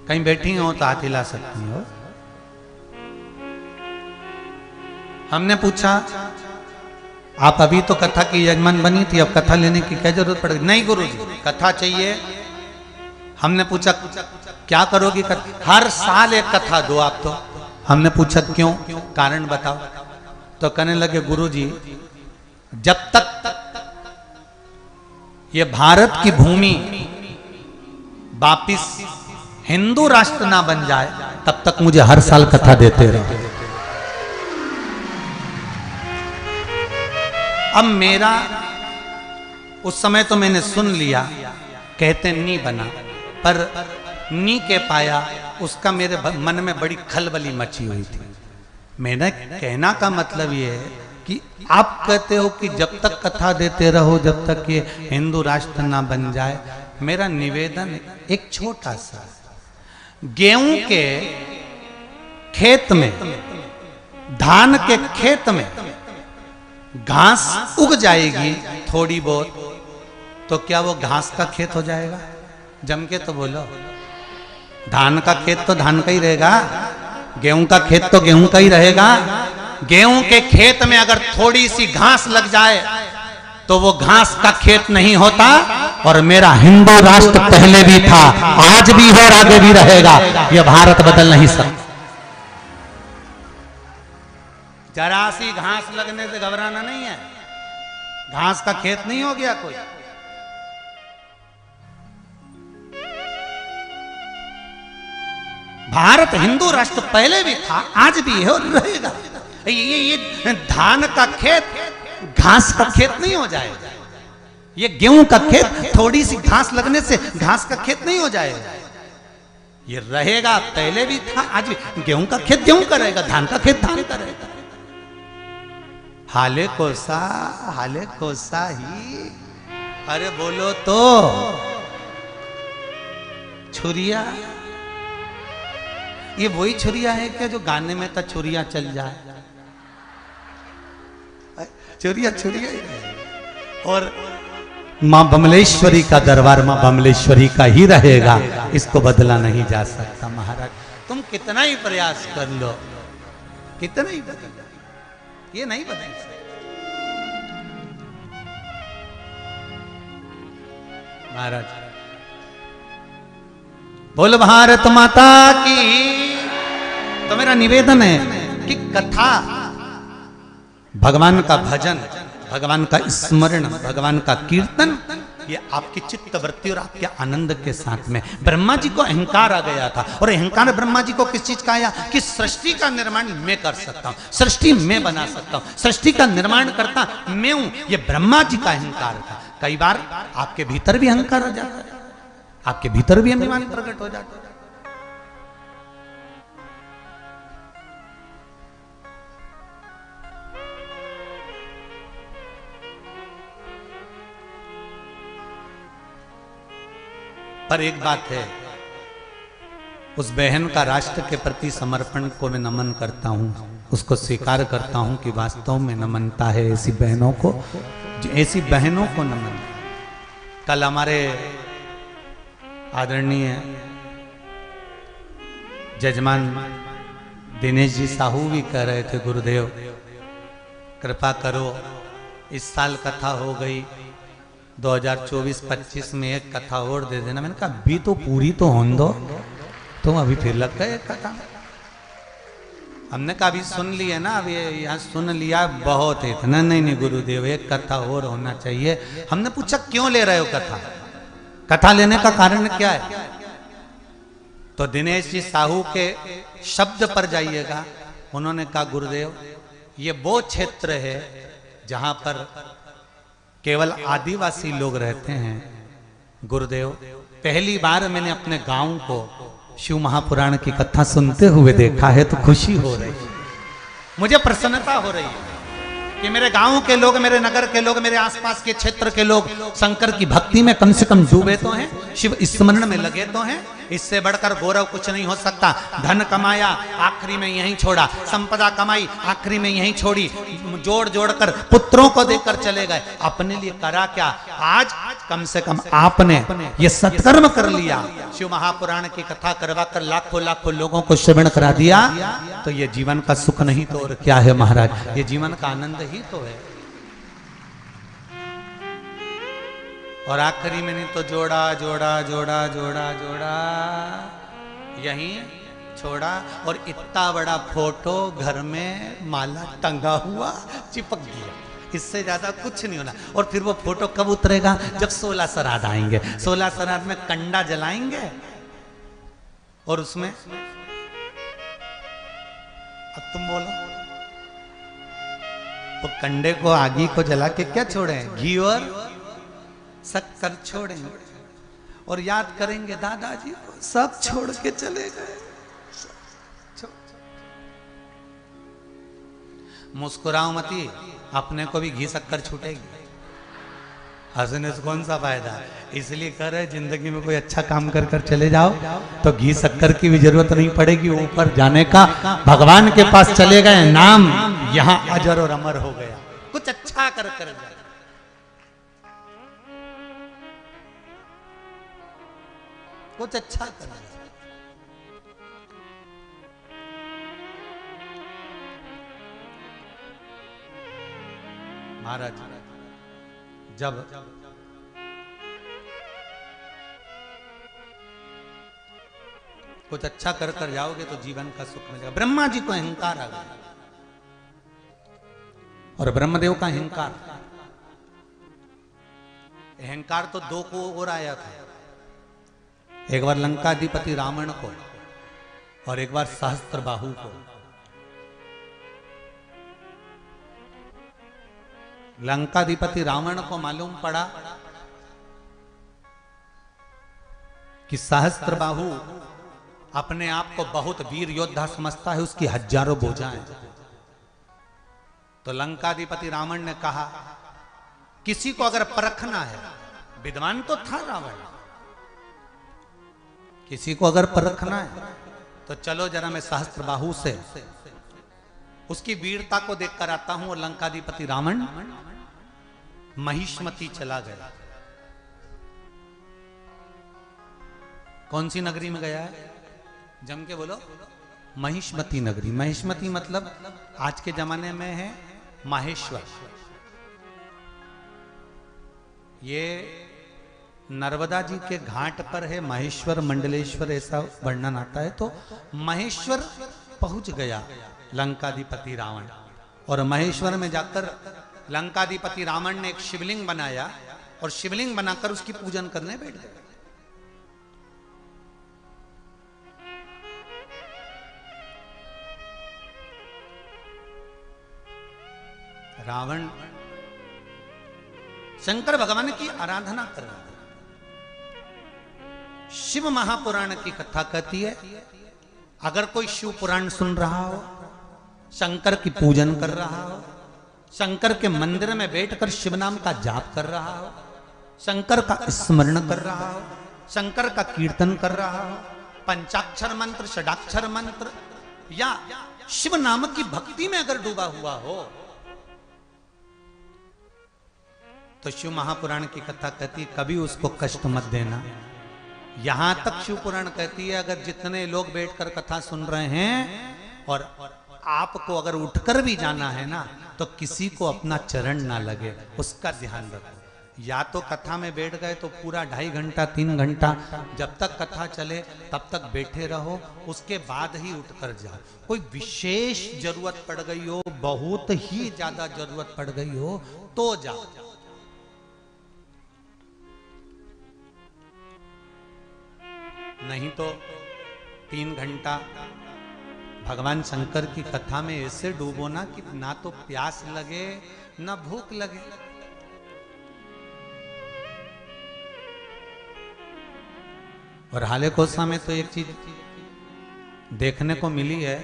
कहीं बैठी हो तो हाथ हिला सकती हो। हमने पूछा आप अभी तो कथा की यजमान बनी थी, अब कथा लेने की क्या जरूरत पड़ेगी? नहीं गुरुजी, कथा चाहिए। हमने पूछा क्या करोगी कथा? हर साल एक कथा दो आप तो। हमने पूछा क्यों, कारण बताओ। तो कहने लगे गुरुजी, जब तक ये भारत की भूमि वापिस हिंदू राष्ट्र ना बन जाए, तब तक मुझे हर साल कथा देते रहो। अब मेरा उस समय तो मैंने सुन लिया, कहते नहीं बना, पर नहीं कह पाया, उसका मेरे मन में बड़ी खलबली मची हुई थी। मैंने कहना का मतलब ये है कि आप कहते हो कि जब तक कथा देते रहो, जब तक ये हिंदू राष्ट्र ना बन जाए। मेरा निवेदन एक छोटा सा, गेहूं के खेत में, धान के खेत में घास उग जाएगी थोड़ी बहुत, तो क्या वो घास का खेत हो जाएगा? जम के तो बोलो। धान का खेत तो धान का ही रहेगा, गेहूं का खेत तो गेहूं का ही रहेगा। गेहूं के खेत में अगर थोड़ी सी घास लग जाए तो वो घास का खेत नहीं होता। और मेरा हिंदू राष्ट्र पहले भी था, आज भी है और आगे भी रहेगा। यह भारत बदल नहीं सकता। जरा सी घास लगने से घबराना नहीं है। घास का खेत नहीं हो गया कोई। भारत हिंदू राष्ट्र पहले भी था, आज भी है और रहेगा। ये धान का खेत घास का खेत नहीं हो जाएगा। ये गेहूं का खेत थोड़ी सी घास लगने से घास का खेत नहीं हो जाएगा। ये रहेगा, पहले भी था, आज भी। गेहूं का खेत गेहूं का रहेगा, धान का खेत धान का रहेगा। हाले कोसा ही। अरे बोलो तो। छुरिया, ये वही छुरिया है क्या जो गाने में था छुरिया चल जाए? छुरिया छुरिया ही और मां बमलेश्वरी का दरबार मां बमलेश्वरी का ही रहेगा, इसको बदला नहीं जा सकता। महाराज तुम कितना ही प्रयास कर लो, कितना ही बदल, ये नहीं बदल सकता। महाराज बोल भारत माता की। तो मेरा निवेदन है कि कथा, भगवान का भजन, भगवान का स्मरण, भगवान का कीर्तन, ये आपकी चित्त वृत्ति और आपके आनंद के साथ में। ब्रह्मा जी को अहंकार आ गया था, और अहंकार ब्रह्मा जी को किस चीज का आया कि सृष्टि का निर्माण मैं कर सकता हूं, सृष्टि मैं बना सकता हूं, सृष्टि का निर्माण करता मैं हूं। ये ब्रह्मा जी का अहंकार था। कई बार आपके भीतर भी अहंकार आ जाता है, आपके भीतर भी अभिमान प्रकट हो जाता है। पर एक बात है, उस बहन का राष्ट्र के प्रति समर्पण को मैं नमन करता हूं, उसको स्वीकार करता हूं कि वास्तव में नमनता है ऐसी बहनों को, ऐसी बहनों को नमन। कल हमारे आदरणीय जजमान दिनेश जी साहू भी कह रहे थे, गुरुदेव कृपा करो, इस साल कथा हो गई, 2024-25 में एक कथा और दे देना। मैंने कहा अभी तो पूरी तो होने दो, तुम अभी फिर लग गए कथा। हमने कहा अभी सुन लिया ना, अभी यहाँ सुन लिया बहुत है। नहीं नहीं गुरुदेव, एक कथा और होना चाहिए। हमने पूछा क्यों ले रहे हो कथा, कथा लेने का कारण क्या है? तो दिनेश जी साहू के शब्द पर जाइएगा। उन्होंने कहा गुरुदेव ये वो क्षेत्र है जहां पर केवल आदिवासी लोग रहते हैं। गुरुदेव पहली बार मैंने अपने गांव को शिव महापुराण की कथा सुनते हुए देखा है, तो खुशी हो रही है, मुझे प्रसन्नता हो रही है कि मेरे गांव के लोग, मेरे नगर के लोग, मेरे आसपास के क्षेत्र के लोग शंकर की भक्ति में कम से कम डूबे तो हैं, शिव स्मरण में लगे तो हैं। इससे बढ़कर गौरव कुछ नहीं हो सकता। धन कमाया, आखिरी में यहीं छोड़ा, संपदा कमाई, आखिरी में यहीं छोड़ी, जोड़ जोड़कर पुत्रों को देकर चले गए, अपने लिए करा क्या? आज कम से कम आपने ये सत्कर्म कर लिया, शिव महापुराण की कथा करवा कर लाखों लाखों लोगों को श्रवण करा दिया, तो ये जीवन का सुख नहीं तो और क्या है महाराज? ये जीवन का आनंद ही तो है। और आखिरी में नहीं तो जोड़ा जोड़ा जोड़ा जोड़ा जोड़ा यहीं छोड़ा, और इतना बड़ा फोटो घर में माला टंगा हुआ चिपक गया। इससे ज्यादा कुछ नहीं होना। और फिर वो फोटो कब उतरेगा? जब 16 श्राद्ध आएंगे। 16 श्राद्ध में कंडा जलाएंगे, और उसमें अब तुम बोलो, वो कंडे को, आगी को जला के क्या छोड़े? घी और शक्कर छोड़ेंगे, और याद करेंगे दादाजी को, सब छोड़ के चले गए। मुस्कुराओ मती, अपने को भी घी शक्कर छूटेगी। हंसने से कौन सा फायदा? इसलिए कह रहे जिंदगी में कोई अच्छा काम कर कर चले जाओ तो घी शक्कर की भी जरूरत नहीं पड़ेगी ऊपर जाने का। भगवान के पास चले गए, नाम यहाँ अजर और अमर हो गया। कुछ अच्छा कर कर जाए। कुछ अच्छा करना। महाराज जब कुछ अच्छा कर कर जाओगे तो जीवन का सुख मिलेगा। ब्रह्मा जी को अहंकार आ गया, और ब्रह्मदेव का अहंकार, अहंकार तो दो को और आया था। एक बार लंकाधिपति रावण को, और एक बार सहस्त्रबाहु को। लंकाधिपति रावण को मालूम पड़ा कि सहस्त्रबाहु अपने आप को बहुत वीर योद्धा समझता है, उसकी हजारों भुजाएं। तो लंकाधिपति रावण ने कहा, किसी को अगर परखना है, विद्वान तो था रावण, किसी को अगर परखना है तो चलो जरा मैं सहस्त्रबाहु से उसकी वीरता को देखकर आता हूं। और लंकाधिपति रावण महिष्मती चला गया। कौन सी नगरी में गया है? जम के बोलो। महिष्मती नगरी। महिष्मती मतलब आज के जमाने में है माहेश्वर। ये नर्मदा जी के घाट पर है माहेश्वर मंडलेश्वर, ऐसा वर्णन आता है। तो महेश्वर पहुंच गया लंकाधिपति रावण, और महेश्वर में जाकर लंकाधिपति रावण ने एक शिवलिंग बनाया और शिवलिंग बनाकर उसकी पूजन करने बैठ गया। रावण शंकर भगवान की आराधना कर रहा था। शिव महापुराण की कथा कहती है, अगर कोई शिव पुराण सुन रहा हो, शंकर की पूजन कर रहा हो, शंकर के मंदिर में बैठकर शिव नाम का जाप कर रहा हो, शंकर का स्मरण कर रहा हो, शंकर का कीर्तन कर रहा हो, पंचाक्षर मंत्र, षडाक्षर मंत्र या शिव नाम की भक्ति में अगर डूबा हुआ हो, तो शिव महापुराण की कथा कहती कभी उसको कष्ट मत देना। यहां तक शिव पुराण कहती है, अगर जितने लोग बैठकर कथा सुन रहे हैं और आपको अगर उठकर भी जाना है ना, तो किसी को अपना चरण ना लगे, उसका ध्यान रखो। या तो कथा में बैठ गए तो पूरा 2.5 घंटा 3 घंटा जब तक कथा चले तब तक बैठे रहो, उसके बाद ही उठकर जाओ। कोई विशेष जरूरत पड़ गई हो, बहुत ही ज्यादा जरूरत पड़ गई हो तो जाओ। नहीं तो 3 घंटा भगवान शंकर की कथा में ऐसे डूबो ना कि ना तो प्यास लगे ना भूख लगे। और हाले कोसा में तो एक चीज देखने को मिली है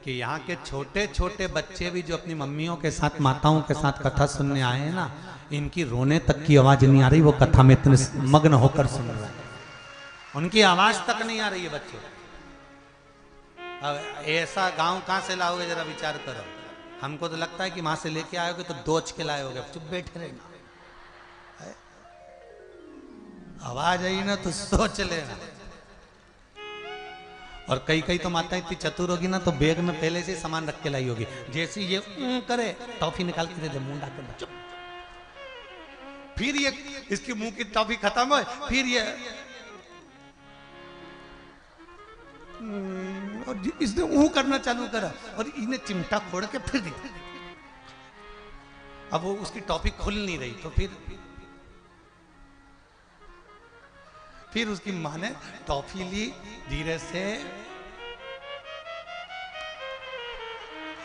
कि यहाँ के छोटे छोटे बच्चे भी जो अपनी मम्मियों के साथ, माताओं के साथ कथा सुनने आए हैं ना, इनकी रोने तक की आवाज नहीं आ रही, वो कथा में इतने मग्न होकर सुन रहे हैं, उनकी आवाज तक नहीं आ रही है बच्चों। अब ऐसा गांव कहां से लाओगे, जरा विचार करो। हमको तो लगता है कि वहां से लेके आयोगे तो दोच के लाए होगे, चुप बैठे रहना। आवाज आई ना तो सोच लेना। और कई कई तो माता इतनी चतुर होगी ना, तो बैग में पहले से सामान रख के लाई होगी, जैसे ये करे टॉफी निकाल के दे दे, मुंह डाल के, फिर ये इसकी मुंह की टॉफी खत्म हो, फिर ये और इसने ऊं करना चालू करा और इन्हें चिमटा फोड़ के फिर दी। अब वो उसकी टॉफी खुल नहीं रही, तो फिर उसकी माँ ने टॉफी ली, धीरे से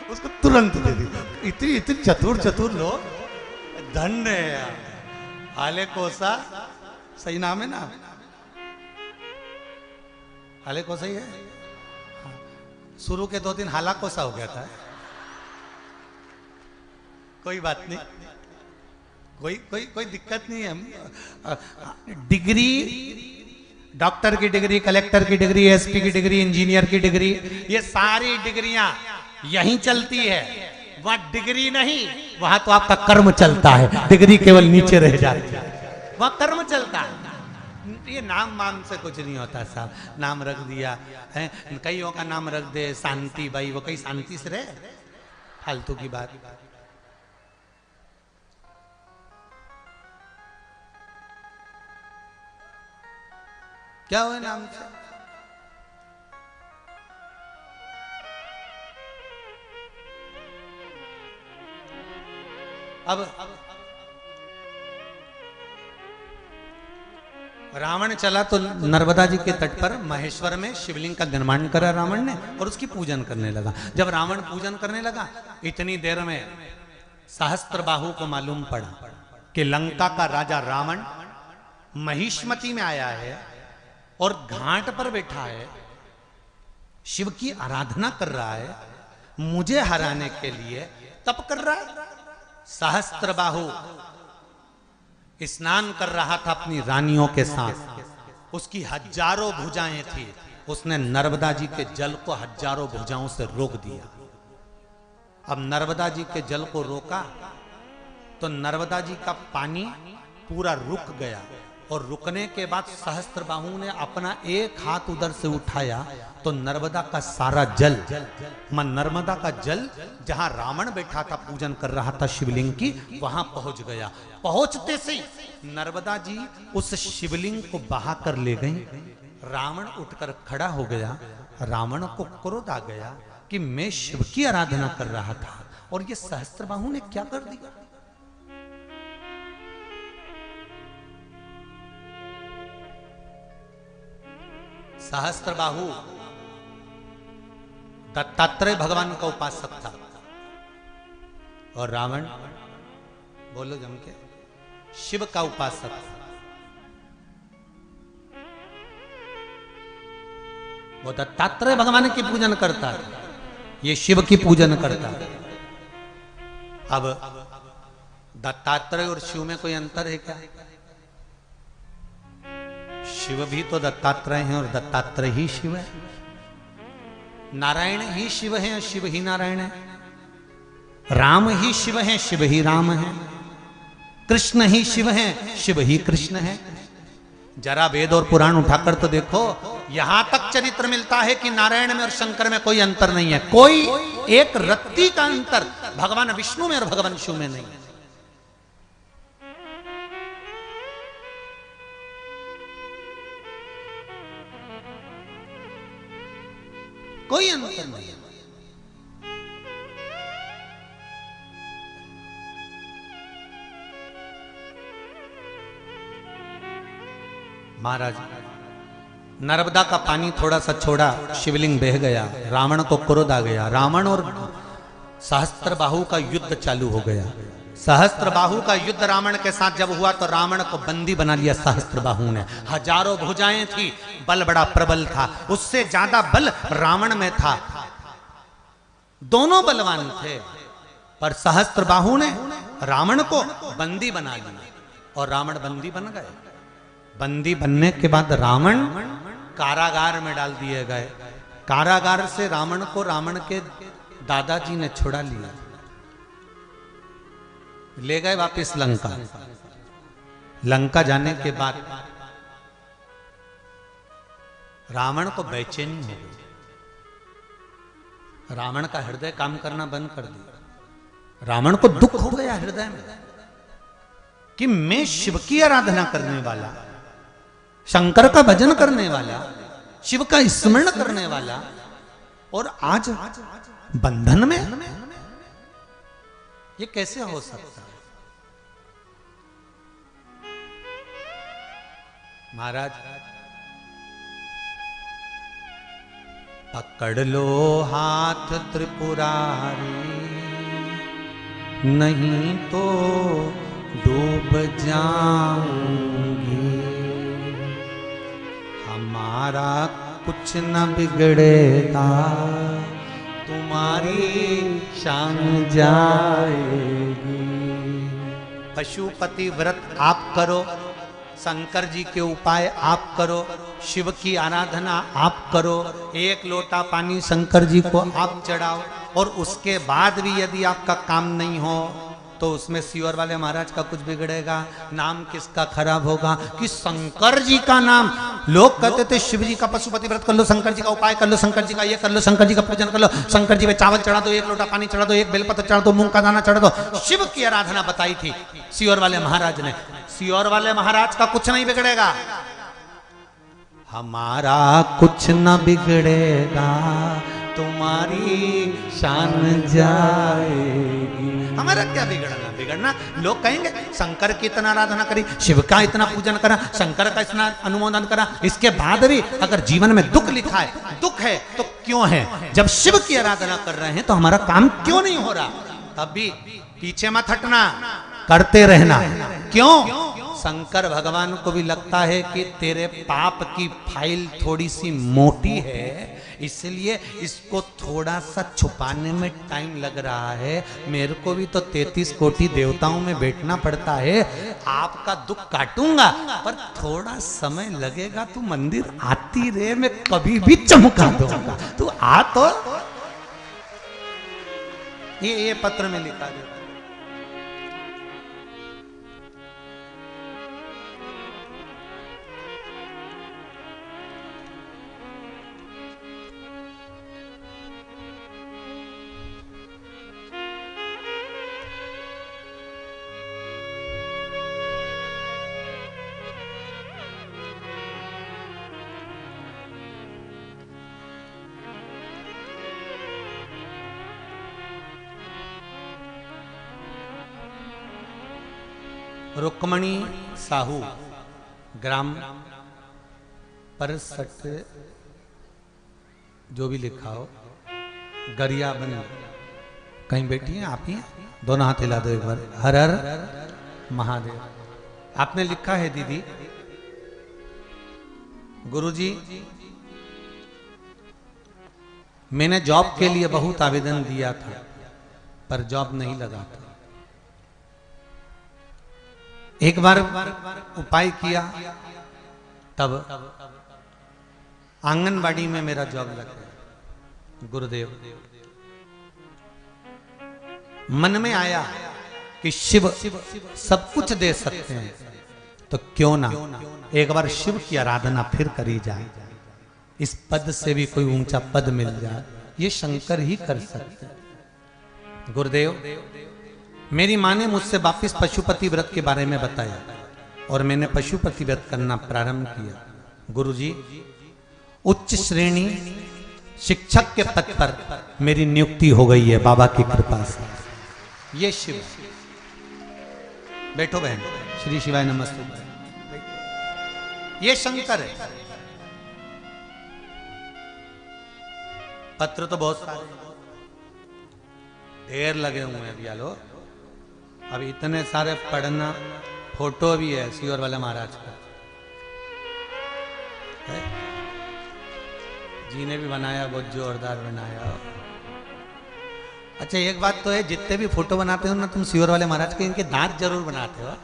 उसको तुरंत दे दी। इतनी इतनी चतुर लोग, धन्य है यार। हाले कोसा सही नाम है ना, हाले कोसा ही है। शुरू के 2 दिन हाला कोसा हो गया था, कोई बात नहीं, कोई दिक्कत नहीं है। डिग्री, डॉक्टर की डिग्री, कलेक्टर की डिग्री, एसपी की डिग्री, इंजीनियर की डिग्री, ये सारी डिग्रियां यहीं चलती है। वहां डिग्री नहीं, वहां तो आपका कर्म चलता है, डिग्री केवल नीचे रह जाती है, वहां कर्म चलता है। ये नाम वाम से कुछ नहीं होता साहब, नाम रख दिया है, कईयों का नाम रख दे शांति भाई, वो कई शांति से रहे, फालतू की बात। क्या हुआ नाम से? अब रावण चला तो नर्मदा जी के तट पर महेश्वर में शिवलिंग का निर्माण करा रावण ने और उसकी पूजन करने लगा। जब रावण पूजन करने लगा, इतनी देर में सहस्त्रबाहु को मालूम पड़ा कि लंका का राजा रावण महिष्मती में आया है और घाट पर बैठा है, शिव की आराधना कर रहा है, मुझे हराने के लिए तप कर रहा है। सहस्त्रबाहु स्नान कर रहा था अपनी रानियों के साथ, उसकी हजारों भुजाएं थी, उसने नर्मदा जी के जल को हजारों भुजाओं से रोक दिया। अब नर्मदा जी के जल को रोका तो नर्मदा जी का पानी पूरा रुक गया और रुकने के बाद सहस्त्रबाहु ने अपना एक हाथ उधर से उठाया तो नर्मदा का सारा जल, नर्मदा का जल जहां रावण बैठा था पूजन कर रहा था शिवलिंग की, वहां पहुंच गया। पहुंचते से नर्मदा जी उस शिवलिंग को बहा कर ले गई। रावण उठकर खड़ा हो गया। रावण को क्रोध आ गया कि मैं शिव की आराधना कर रहा था और ये सहस्त्रबाहु ने क्या कर दिया। सहस्त्रबाहु दत्तात्रेय भगवान का उपासक था और रावण, बोलो जम के, शिव का उपासक। वो दत्तात्रेय भगवान की पूजन करता है, ये शिव की पूजन करता है। अब दत्तात्रेय और शिव में कोई अंतर है क्या? शिव भी तो दत्तात्रेय हैं और दत्तात्रेय ही शिव है। नारायण ही शिव है और शिव ही नारायण है। राम ही शिव है, शिव ही राम है। कृष्ण ही शिव है, शिव ही कृष्ण है। जरा वेद और पुराण उठाकर तो देखो, यहां तक चरित्र मिलता है कि नारायण में और शंकर में कोई अंतर नहीं है। कोई एक रत्ती का अंतर भगवान विष्णु में और भगवान शिव में नहीं है। कोई अंतर नहीं है। महाराज, नर्मदा का पानी थोड़ा सा छोड़ा, शिवलिंग बह गया। रावण को क्रोध आ गया। रावण और सहस्त्रबाहु का युद्ध चालू हो गया। सहस्त्रबाहु का युद्ध रावण के साथ जब हुआ तो रावण को बंदी बना लिया सहस्त्रबाहु ने। हजारों भुजाएं थी, बल बड़ा प्रबल था। उससे ज्यादा बल रावण में था। दोनों बलवान थे, पर सहस्त्रबाहु ने रावण को बंदी बना लिया और रावण बंदी बन गए। बंदी बनने के बाद रावण कारागार में डाल दिए गए। कारागार से रावण को रावण के दादाजी ने छुड़ा लिया, ले गए वापस लंका। लंका जाने के बाद रावण को बेचैनी हो गई। रावण का हृदय काम करना बंद कर दिया। रावण को दुख हो गया हृदय में कि मैं शिव की आराधना करने वाला, शंकर का भजन करने वाला, शिव का स्मरण करने वाला, और आज बंधन में, ये कैसे हो सकता है? महाराज, पकड़ लो हाथ त्रिपुरारी, नहीं तो डूब जाऊंगी। हमारा कुछ न बिगड़ेगा, तुम्हारी शान जाएगी। पशुपति व्रत आप करो, शंकर जी के उपाय आप करो, शिव की आराधना आप करो, एक लोटा पानी शंकर जी को आप चढ़ाओ, और उसके बाद भी यदि आपका काम नहीं हो तो उसमें सियोर वाले महाराज का कुछ बिगड़ेगा? नाम किसका खराब होगा? कि शंकर जी का नाम, लोग कहते थे शिव जी का पशुपति व्रत कर लो, शंकर जी का उपाय कर लो, शंकर जी का ये कर लो, शंकर जी का पूजन कर लो, शंकर जी पे चावल चढ़ा दो, एक लोटा पानी चढ़ा दो, एक बेलपत्र चढ़ा दो, मूंग का दाना चढ़ा दो। शिव की आराधना बताई थी सियोर वाले महाराज ने। सियोर वाले महाराज का कुछ नहीं बिगड़ेगा। हमारा कुछ न बिगड़ेगा, तुम्हारी शान जाएगी। हमारा क्या बिगड़ना? बिगड़ना लोग कहेंगे शंकर की इतना आराधना करी, शिव का इतना पूजन करा, शंकर का इतना अनुमोदन करा, इसके बाद भी अगर जीवन में दुख लिखा है, दुख है तो क्यों है? जब शिव की आराधना कर रहे हैं तो हमारा काम क्यों नहीं हो रहा? तब भी पीछे मत हटना, करते रहना। क्यों? शंकर भगवान को भी लगता है कि तेरे पाप की फाइल थोड़ी सी मोटी है, इसलिए इसको थोड़ा सा छुपाने में टाइम लग रहा है। मेरे को भी तो 33 कोटि देवताओं में बैठना पड़ता है। आपका दुख काटूंगा पर थोड़ा समय लगेगा। तू मंदिर आती रहे, मैं कभी भी चमका दूंगा, तू आ तो। ये पत्र में लिखा गया। रुक्मणी साहू, ग्राम परसट, जो भी लिखा हो, गरियाबंद। कहीं बैठी हैं आप ही? दोनों हाथ हिला दो एक बार। हर हर महादेव। आपने लिखा है दीदी, गुरुजी मैंने जॉब के लिए बहुत आवेदन दिया था पर जॉब नहीं लगा था। एक बार उपाय किया तब आंगनबाड़ी में मेरा जॉब लग गया। गुरुदेव मन में आया कि शिव सब कुछ दे सकते हैं, तो क्यों ना एक बार शिव की आराधना फिर करी जाए, इस पद से भी कोई ऊंचा पद मिल जाए, ये शंकर ही कर सकते हैं। गुरुदेव मेरी माँ ने मुझसे वापिस पशुपति व्रत के बारे में बताया और मैंने पशुपति व्रत करना प्रारंभ किया। गुरुजी उच्च श्रेणी शिक्षक के पद पर मेरी नियुक्ति हो गई है बाबा की कृपा से। ये शिव। बैठो बहन, श्री शिवाय नमस्ते। ये शंकर है। पत्र तो बहुत सारे ढेर लगे हुए हैं भैया लोग। अब इतने सारे पढ़ना, फोटो भी है सियोर वाले महाराज का, जी ने भी बनाया, बहुत जोरदार बनाया। अच्छा एक बात तो है, जितने भी फोटो बनाते हो ना तुम सियोर वाले महाराज के, इनके दांत जरूर बनाते हो।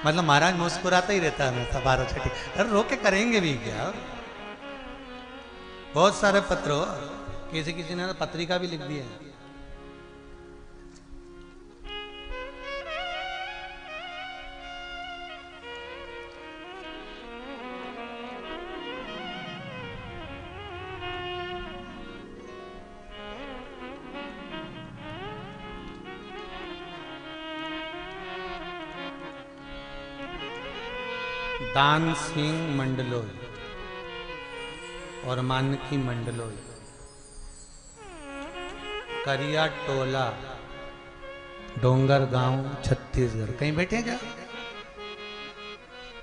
मतलब महाराज मुस्कुराता ही रहता है हमेशा 12 छठी। अरे रोके करेंगे भी क्या? बहुत सारे पत्र हो, किसी ने पत्रिका भी लिख दी है। दान सिंह मंडलोई और मानकी मंडलोई, करिया टोला, डोंगर गांव, छत्तीसगढ़। कहीं बैठे हैं क्या?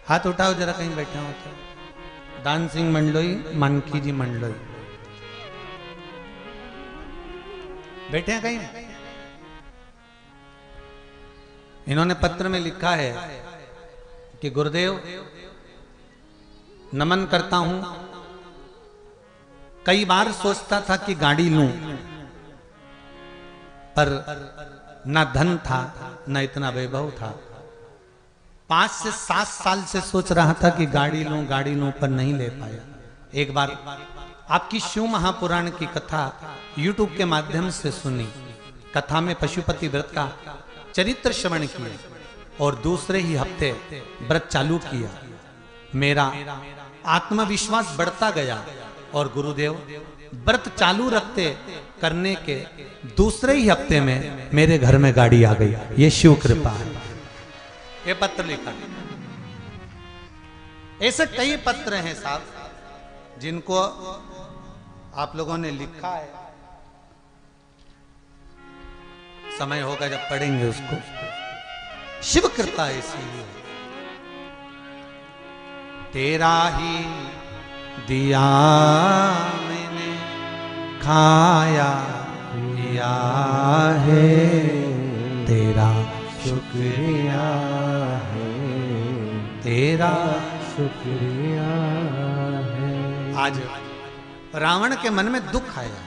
हाथ उठाओ जरा, कहीं बैठे हो तो। दान सिंह मंडलोई, मानकी जी मंडलोई, बैठे हैं कहीं? इन्होंने पत्र में लिखा है कि गुरुदेव नमन करता हूं। कई बार सोचता था कि गाड़ी लूं, पर ना धन था ना इतना वैभव था। 5 से 7 साल से सोच रहा था कि गाड़ी लूं पर नहीं ले पाया। एक बार आपकी शिव महापुराण की कथा YouTube के माध्यम से सुनी। कथा में पशुपति व्रत का चरित्र श्रवण किया और दूसरे ही हफ्ते व्रत चालू किया। मेरा आत्मविश्वास बढ़ता गया और गुरुदेव व्रत चालू रखते करने के दूसरे ही हफ्ते में मेरे घर में गाड़ी आ गई। ये शिव कृपा है। ये पत्र लिखा। ऐसे कई पत्र हैं साहब जिनको आप लोगों ने लिखा है। समय होगा जब पढ़ेंगे उसको। शिव कृपा इसीलिए। तेरा ही दिया मैंने खाया पिया है, तेरा शुक्रिया है, तेरा शुक्रिया है। आज रावण के मन में दुख आया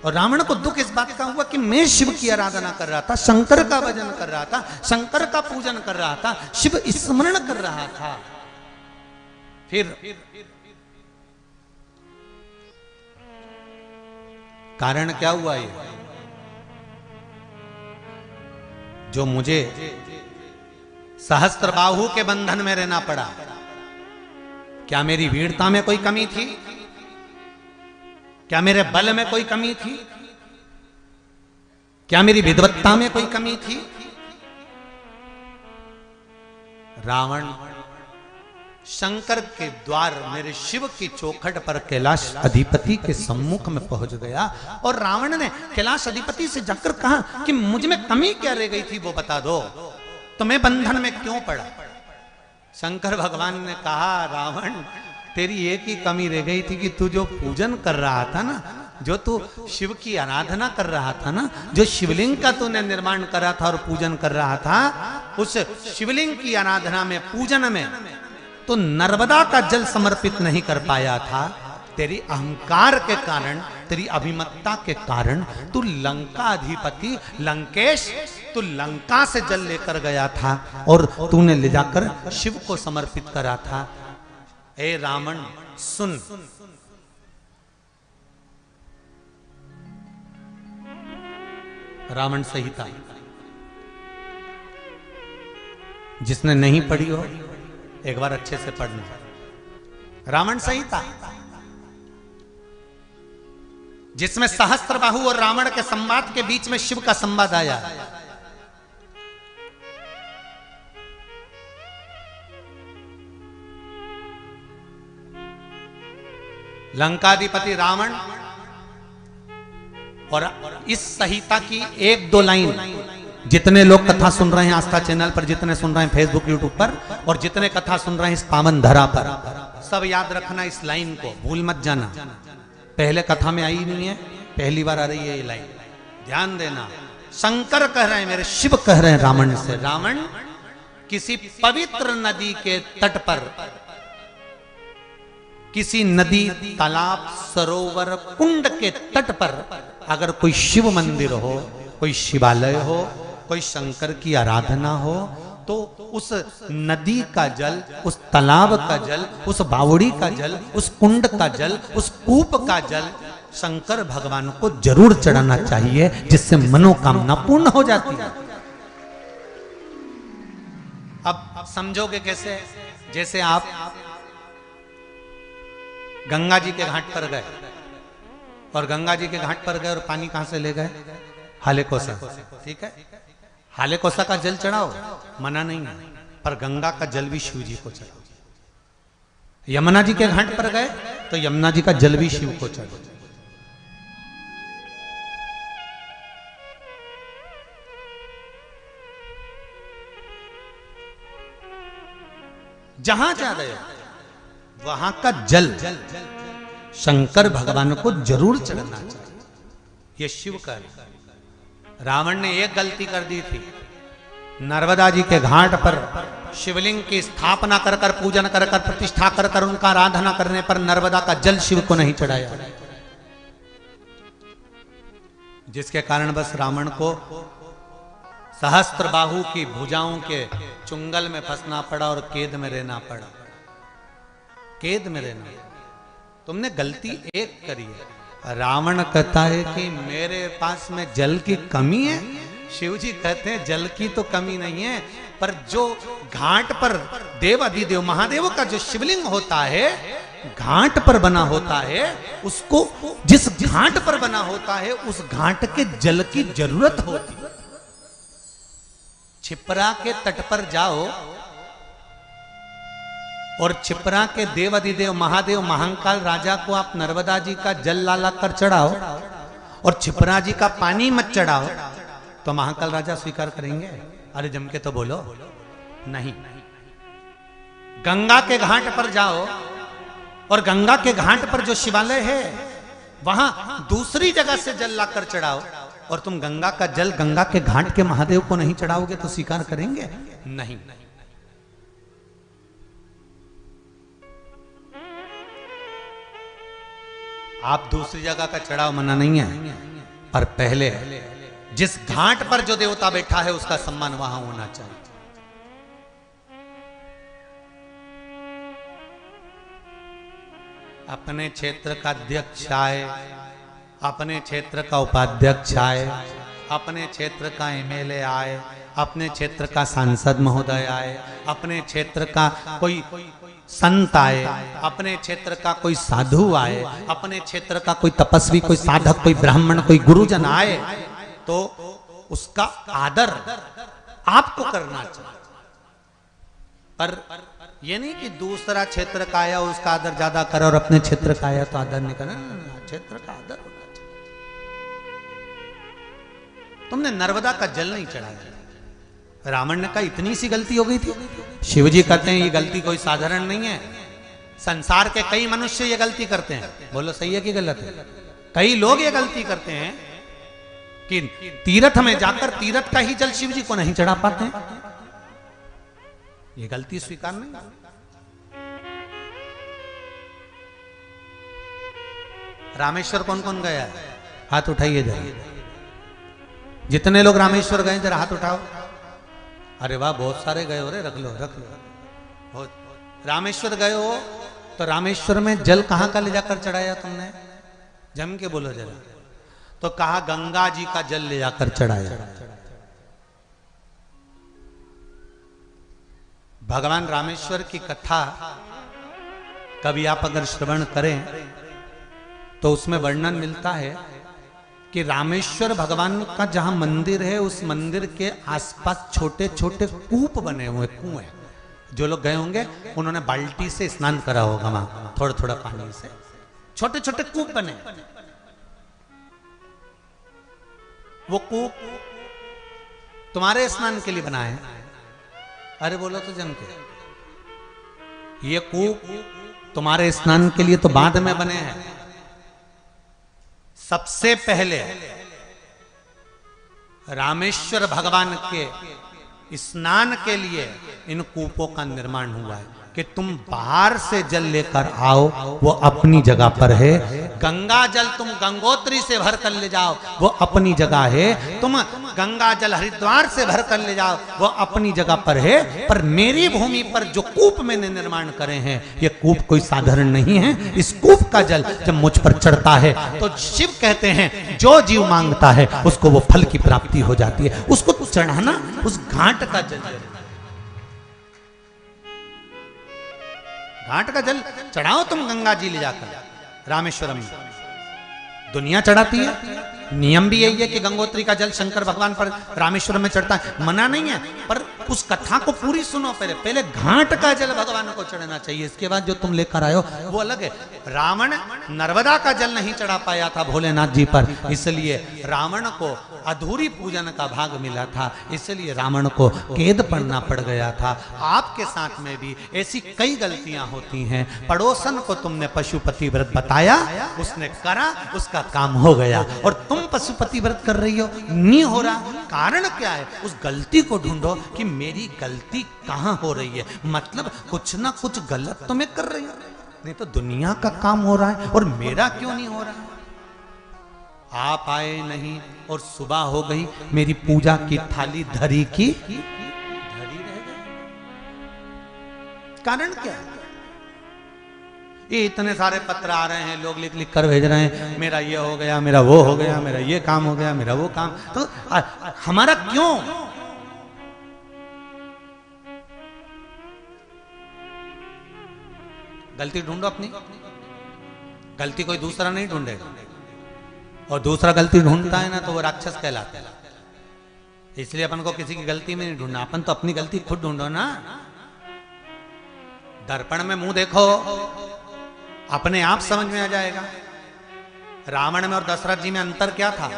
और रावण को दुख इस बात का हुआ कि मैं शिव की आराधना कर रहा था, शंकर का भजन कर रहा था, शंकर का पूजन कर रहा था, शिव स्मरण कर रहा था। फिर कारण क्या हुआ? ये जो मुझे सहस्त्रबाहु के बंधन में रहना पड़ा, क्या मेरी वीरता में कोई कमी थी? क्या मेरे बल में कोई कमी थी? क्या मेरी विद्वत्ता में कोई कमी थी? रावण शंकर के द्वार मेरे शिव की चौखट पर कैलाश अधिपति के सम्मुख में पहुंच गया और रावण ने कैलाश अधिपति से जाकर कहा कि मुझ में कमी क्या रह गई थी वो बता दो। तुम्हें बंधन में क्यों पड़ा? शंकर भगवान ने कहा, रावण तेरी एक ही कमी रह गई थी कि तू जो पूजन कर रहा था ना, जो तू शिव की आराधना कर रहा था ना, जो शिवलिंग का तूने निर्माण करा था और पूजन कर रहा था, उस शिवलिंग की आराधना में, पूजन में तो नर्मदा का जल समर्पित नहीं कर पाया था। तेरी अहंकार के कारण, तेरी अभिमत्ता के कारण तू लंका अधिपति लंकेश, तू लंका से जल लेकर गया था और तूने ले जाकर शिव को समर्पित करा था। हे रावण सुन, रावण संहिता जिसने नहीं पढ़ी हो एक बार अच्छे से पढ़ना। रावण संहिता जिसमें सहस्त्रबाहु और रावण के संवाद के बीच में शिव का संवाद आया। लंकाधिपति रावण और इस संहिता की एक दो लाइन, जितने लोग कथा सुन रहे हैं आस्था चैनल पर, जितने सुन रहे हैं फेसबुक यूट्यूब पर, और जितने कथा सुन रहे हैं इस पावन धरा पर, सब याद रखना इस लाइन को, भूल मत जाना। पहले कथा में आई नहीं है, पहली बार आ रही है ये लाइन, ध्यान देना। शंकर कह रहे हैं, मेरे शिव कह रहे हैं रावण से, रावण किसी पवित्र नदी के तट पर, किसी नदी, तालाब, सरोवर, कुंड के तट पर अगर कोई शिव मंदिर हो, कोई शिवालय हो, कोई शंकर की आराधना हो, तो उस नदी का जल, उस तालाब का जल, उस बावड़ी का जल, उस कुंड का जल, उस कूप का जल शंकर भगवान को जरूर चढ़ाना चाहिए, जिससे मनोकामना पूर्ण हो जाती है। अब समझोगे कैसे? जैसे आप गंगा जी के घाट पर गए, और गंगा जी के घाट पर गए और पानी कहां से ले गए? हाले कोसा, ठीक है, हाले कोसा का जल चढ़ाओ, मना नहीं है, पर गंगा का जल भी शिव जी को चढ़ाओ। यमुना जी के घाट पर गए तो यमुना जी का जल भी शिव को चढ़ाओ। जहां जा रहे हो वहां का जल शंकर भगवान को जरूर चढ़ना चाहिए, ये शिव का। रावण ने एक गलती कर दी थी, नर्मदा जी के घाट पर शिवलिंग की स्थापना कर कर, पूजन कर कर, प्रतिष्ठा कर कर, उनका आराधना करने पर नर्मदा का जल शिव को नहीं चढ़ाया, जिसके कारण बस रावण को सहस्त्रबाहु की भुजाओं के चुंगल में फंसना पड़ा और कैद में रहना पड़ा, कैद में रहना। तुमने गलती एक करी है। रावण कहता है कि मेरे पास में जल की कमी है, शिव जी कहते हैं जल की तो कमी नहीं है, पर जो घाट पर देव अधिदेव महादेव का जो शिवलिंग होता है, घाट पर बना होता है, उसको जिस घाट पर बना होता है उस घाट के जल की जरूरत होती है। छिपरा के तट पर जाओ और छिपरा के देव अधिदेव महादेव महाकाल राजा को आप नर्मदा जी का जल लाला कर चढ़ाओ और छिपरा जी का पानी मत चढ़ाओ, तो महाकाल राजा स्वीकार करेंगे? अरे जम के तो बोलो, नहीं। गंगा के घाट पर जाओ और गंगा के घाट पर जो शिवालय है वहां दूसरी जगह से जल लाकर चढ़ाओ, और तुम गंगा का जल गंगा के घाट के महादेव को नहीं चढ़ाओगे तो स्वीकार करेंगे? नहीं। आप दूसरी जगह का चढ़ाओ, मना नहीं है, पर पहले जिस घाट पर जो देवता बैठा है उसका सम्मान वहां होना चाहिए। अपने क्षेत्र का अध्यक्ष आए, अपने क्षेत्र का उपाध्यक्ष आए, अपने क्षेत्र का एमएलए आए, अपने क्षेत्र का सांसद महोदय आए, अपने क्षेत्र का कोई संत आए, अपने क्षेत्र का कोई साधु आए, अपने क्षेत्र का कोई तपस्वी, कोई साधक, कोई ब्राह्मण, कोई गुरुजन आए, तो उसका आदर आपको करना चाहिए। पर ये नहीं कि दूसरा क्षेत्र का आया उसका आदर ज्यादा करो और अपने क्षेत्र का आया तो आदर नहीं करना। क्षेत्र का आदर होना चाहिए। तुमने नर्मदा का जल नहीं चढ़ाया, रावण ने कहा इतनी सी गलती हो गई थी। शिवजी कहते हैं ये गलती कोई साधारण नहीं है, संसार के कई मनुष्य ये गलती करते हैं। बोलो सही है कि गलत है? कई लोग ये गलती करते हैं कि तीर्थ में जाकर तीर्थ का ही जल शिव जी को नहीं चढ़ा पाते हैं। ये गलती स्वीकार नहीं। रामेश्वर कौन कौन गया है? हाथ उठाइए जरा। जितने लोग रामेश्वर गए जरा हाथ उठाओ। अरे वाह, बहुत सारे गए हो रे, रख लो रख लो। बहुत रामेश्वर गए हो तो रामेश्वर में जल कहां का ले जाकर चढ़ाया तुमने? जम के बोलो जरा। तो कहा गंगा जी का जल ले जाकर चढ़ाया। भगवान रामेश्वर की कथा कभी आप अगर श्रवण करें तो उसमें वर्णन मिलता है कि रामेश्वर भगवान का जहां मंदिर है उस मंदिर के आसपास छोटे छोटे कूप बने हुए, कुएं। जो लोग गए होंगे उन्होंने बाल्टी से स्नान करा होगा, वहां थोड़ा थोड़ा पानी से छोटे छोटे कूप बने। वो कूप तुम्हारे स्नान के लिए बना है। अरे बोलो तो जम के। ये कूप तुम्हारे स्नान के लिए तो बाद में बने हैं। सबसे पहले रामेश्वर भगवान के स्नान के लिए इन कूपों का निर्माण हुआ है कि तुम बाहर से जल लेकर आओ, वो अपनी जगह पर है। गंगा जल तुम गंगोत्री से भर कर ले जाओ, वो अपनी जगह है। तुम गंगा जल हरिद्वार से भर कर ले जाओ, वो अपनी जगह पर है। पर मेरी भूमि पर जो कूप मैंने निर्माण करे हैं, ये कूप कोई साधारण नहीं है। इस कूप का जल जब मुझ पर चढ़ता है तो शिव कहते हैं जो जीव मांगता है उसको वो फल की प्राप्ति हो जाती है। उसको चढ़ाना उस घाट का जल, घाट का जल चढ़ाओ तुम गंगा जी ले जाकर। रामेश्वरम में दुनिया चढ़ाती है। नियम भी यही है कि गंगोत्री का जल शंकर भगवान पर रामेश्वरम में चढ़ता है, मना नहीं है। पर उस कथा को पूरी सुनो। पहले घाट का जल भगवान को चढ़ना चाहिए, इसके बाद जो तुम लेकर आयो वो अलग है। रावण नर्मदा का जल नहीं चढ़ा पाया था भोलेनाथ जी पर, इसलिए रावण को अधूरी पूजन का भाग मिला था, इसलिए रावण को कैद पड़ना पड़ गया था। आपके साथ में भी ऐसी कई गलतियां होती हैं। पड़ोसन को तुमने पशुपति व्रत बताया, उसने करा, उसका काम हो गया, और तुम पशुपति व्रत कर रही हो, नहीं हो रहा। कारण क्या है? उस गलती को ढूंढो कि मेरी गलती कहां हो रही है। मतलब कुछ ना कुछ गलत तो मैं कर रही हूं, नहीं तो दुनिया का काम हो रहा है और मेरा क्यों नहीं हो रहा। आप आए नहीं और सुबह हो गई, मेरी पूजा की थाली धरी की धरी रह गई। कारण क्या है? ये इतने सारे पत्र आ रहे हैं, लोग लिख लिख कर भेज रहे हैं, मेरा ये हो गया, मेरा वो हो गया, मेरा ये काम हो गया, मेरा वो काम। तो हमारा क्यों? गलती ढूंढो अपनी। गलती कोई दूसरा नहीं ढूंढेगा, और दूसरा गलती ढूंढता है ना तो वो राक्षस कहलाता है। इसलिए अपन को किसी की गलती में नहीं ढूंढना, अपन तो अपनी गलती खुद ढूंढो ना। दर्पण में मुंह देखो, अपने आप समझ में आ जाएगा। रावण में और दशरथ जी में अंतर क्या था?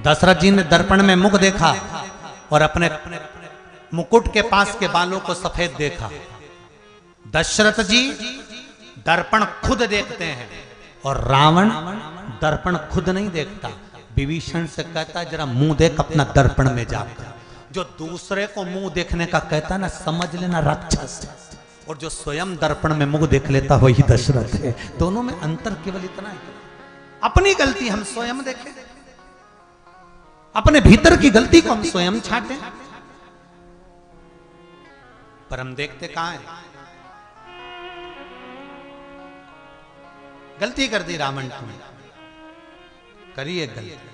दशरथ जी ने दर्पण में मुख देखा और अपने मुकुट के पास के बालों को सफेद देखा। दशरथ जी दर्पण खुद देखते हैं और रावण दर्पण खुद नहीं देखता। विभीषण से कहता है जरा मुंह देख अपना दर्पण में जाकर। जो दूसरे को मुंह देखने का कहता है ना, समझ लेना राक्षस है। और जो स्वयं दर्पण में मुंह देख लेता वही दशरथ है। दोनों में अंतर केवल इतना है, अपनी गलती हम स्वयं देखें, अपने भीतर की गलती को हम स्वयं छांटें। पर हम देखते कहां है? गलती कर दी रावण ने, करी एक गलती।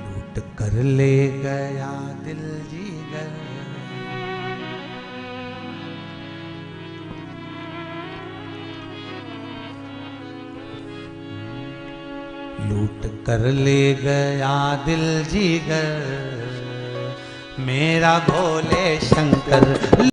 लूट कर ले गया दिल जीगर, लूट कर ले गया दिल जीगर, मेरा भोले शंकर।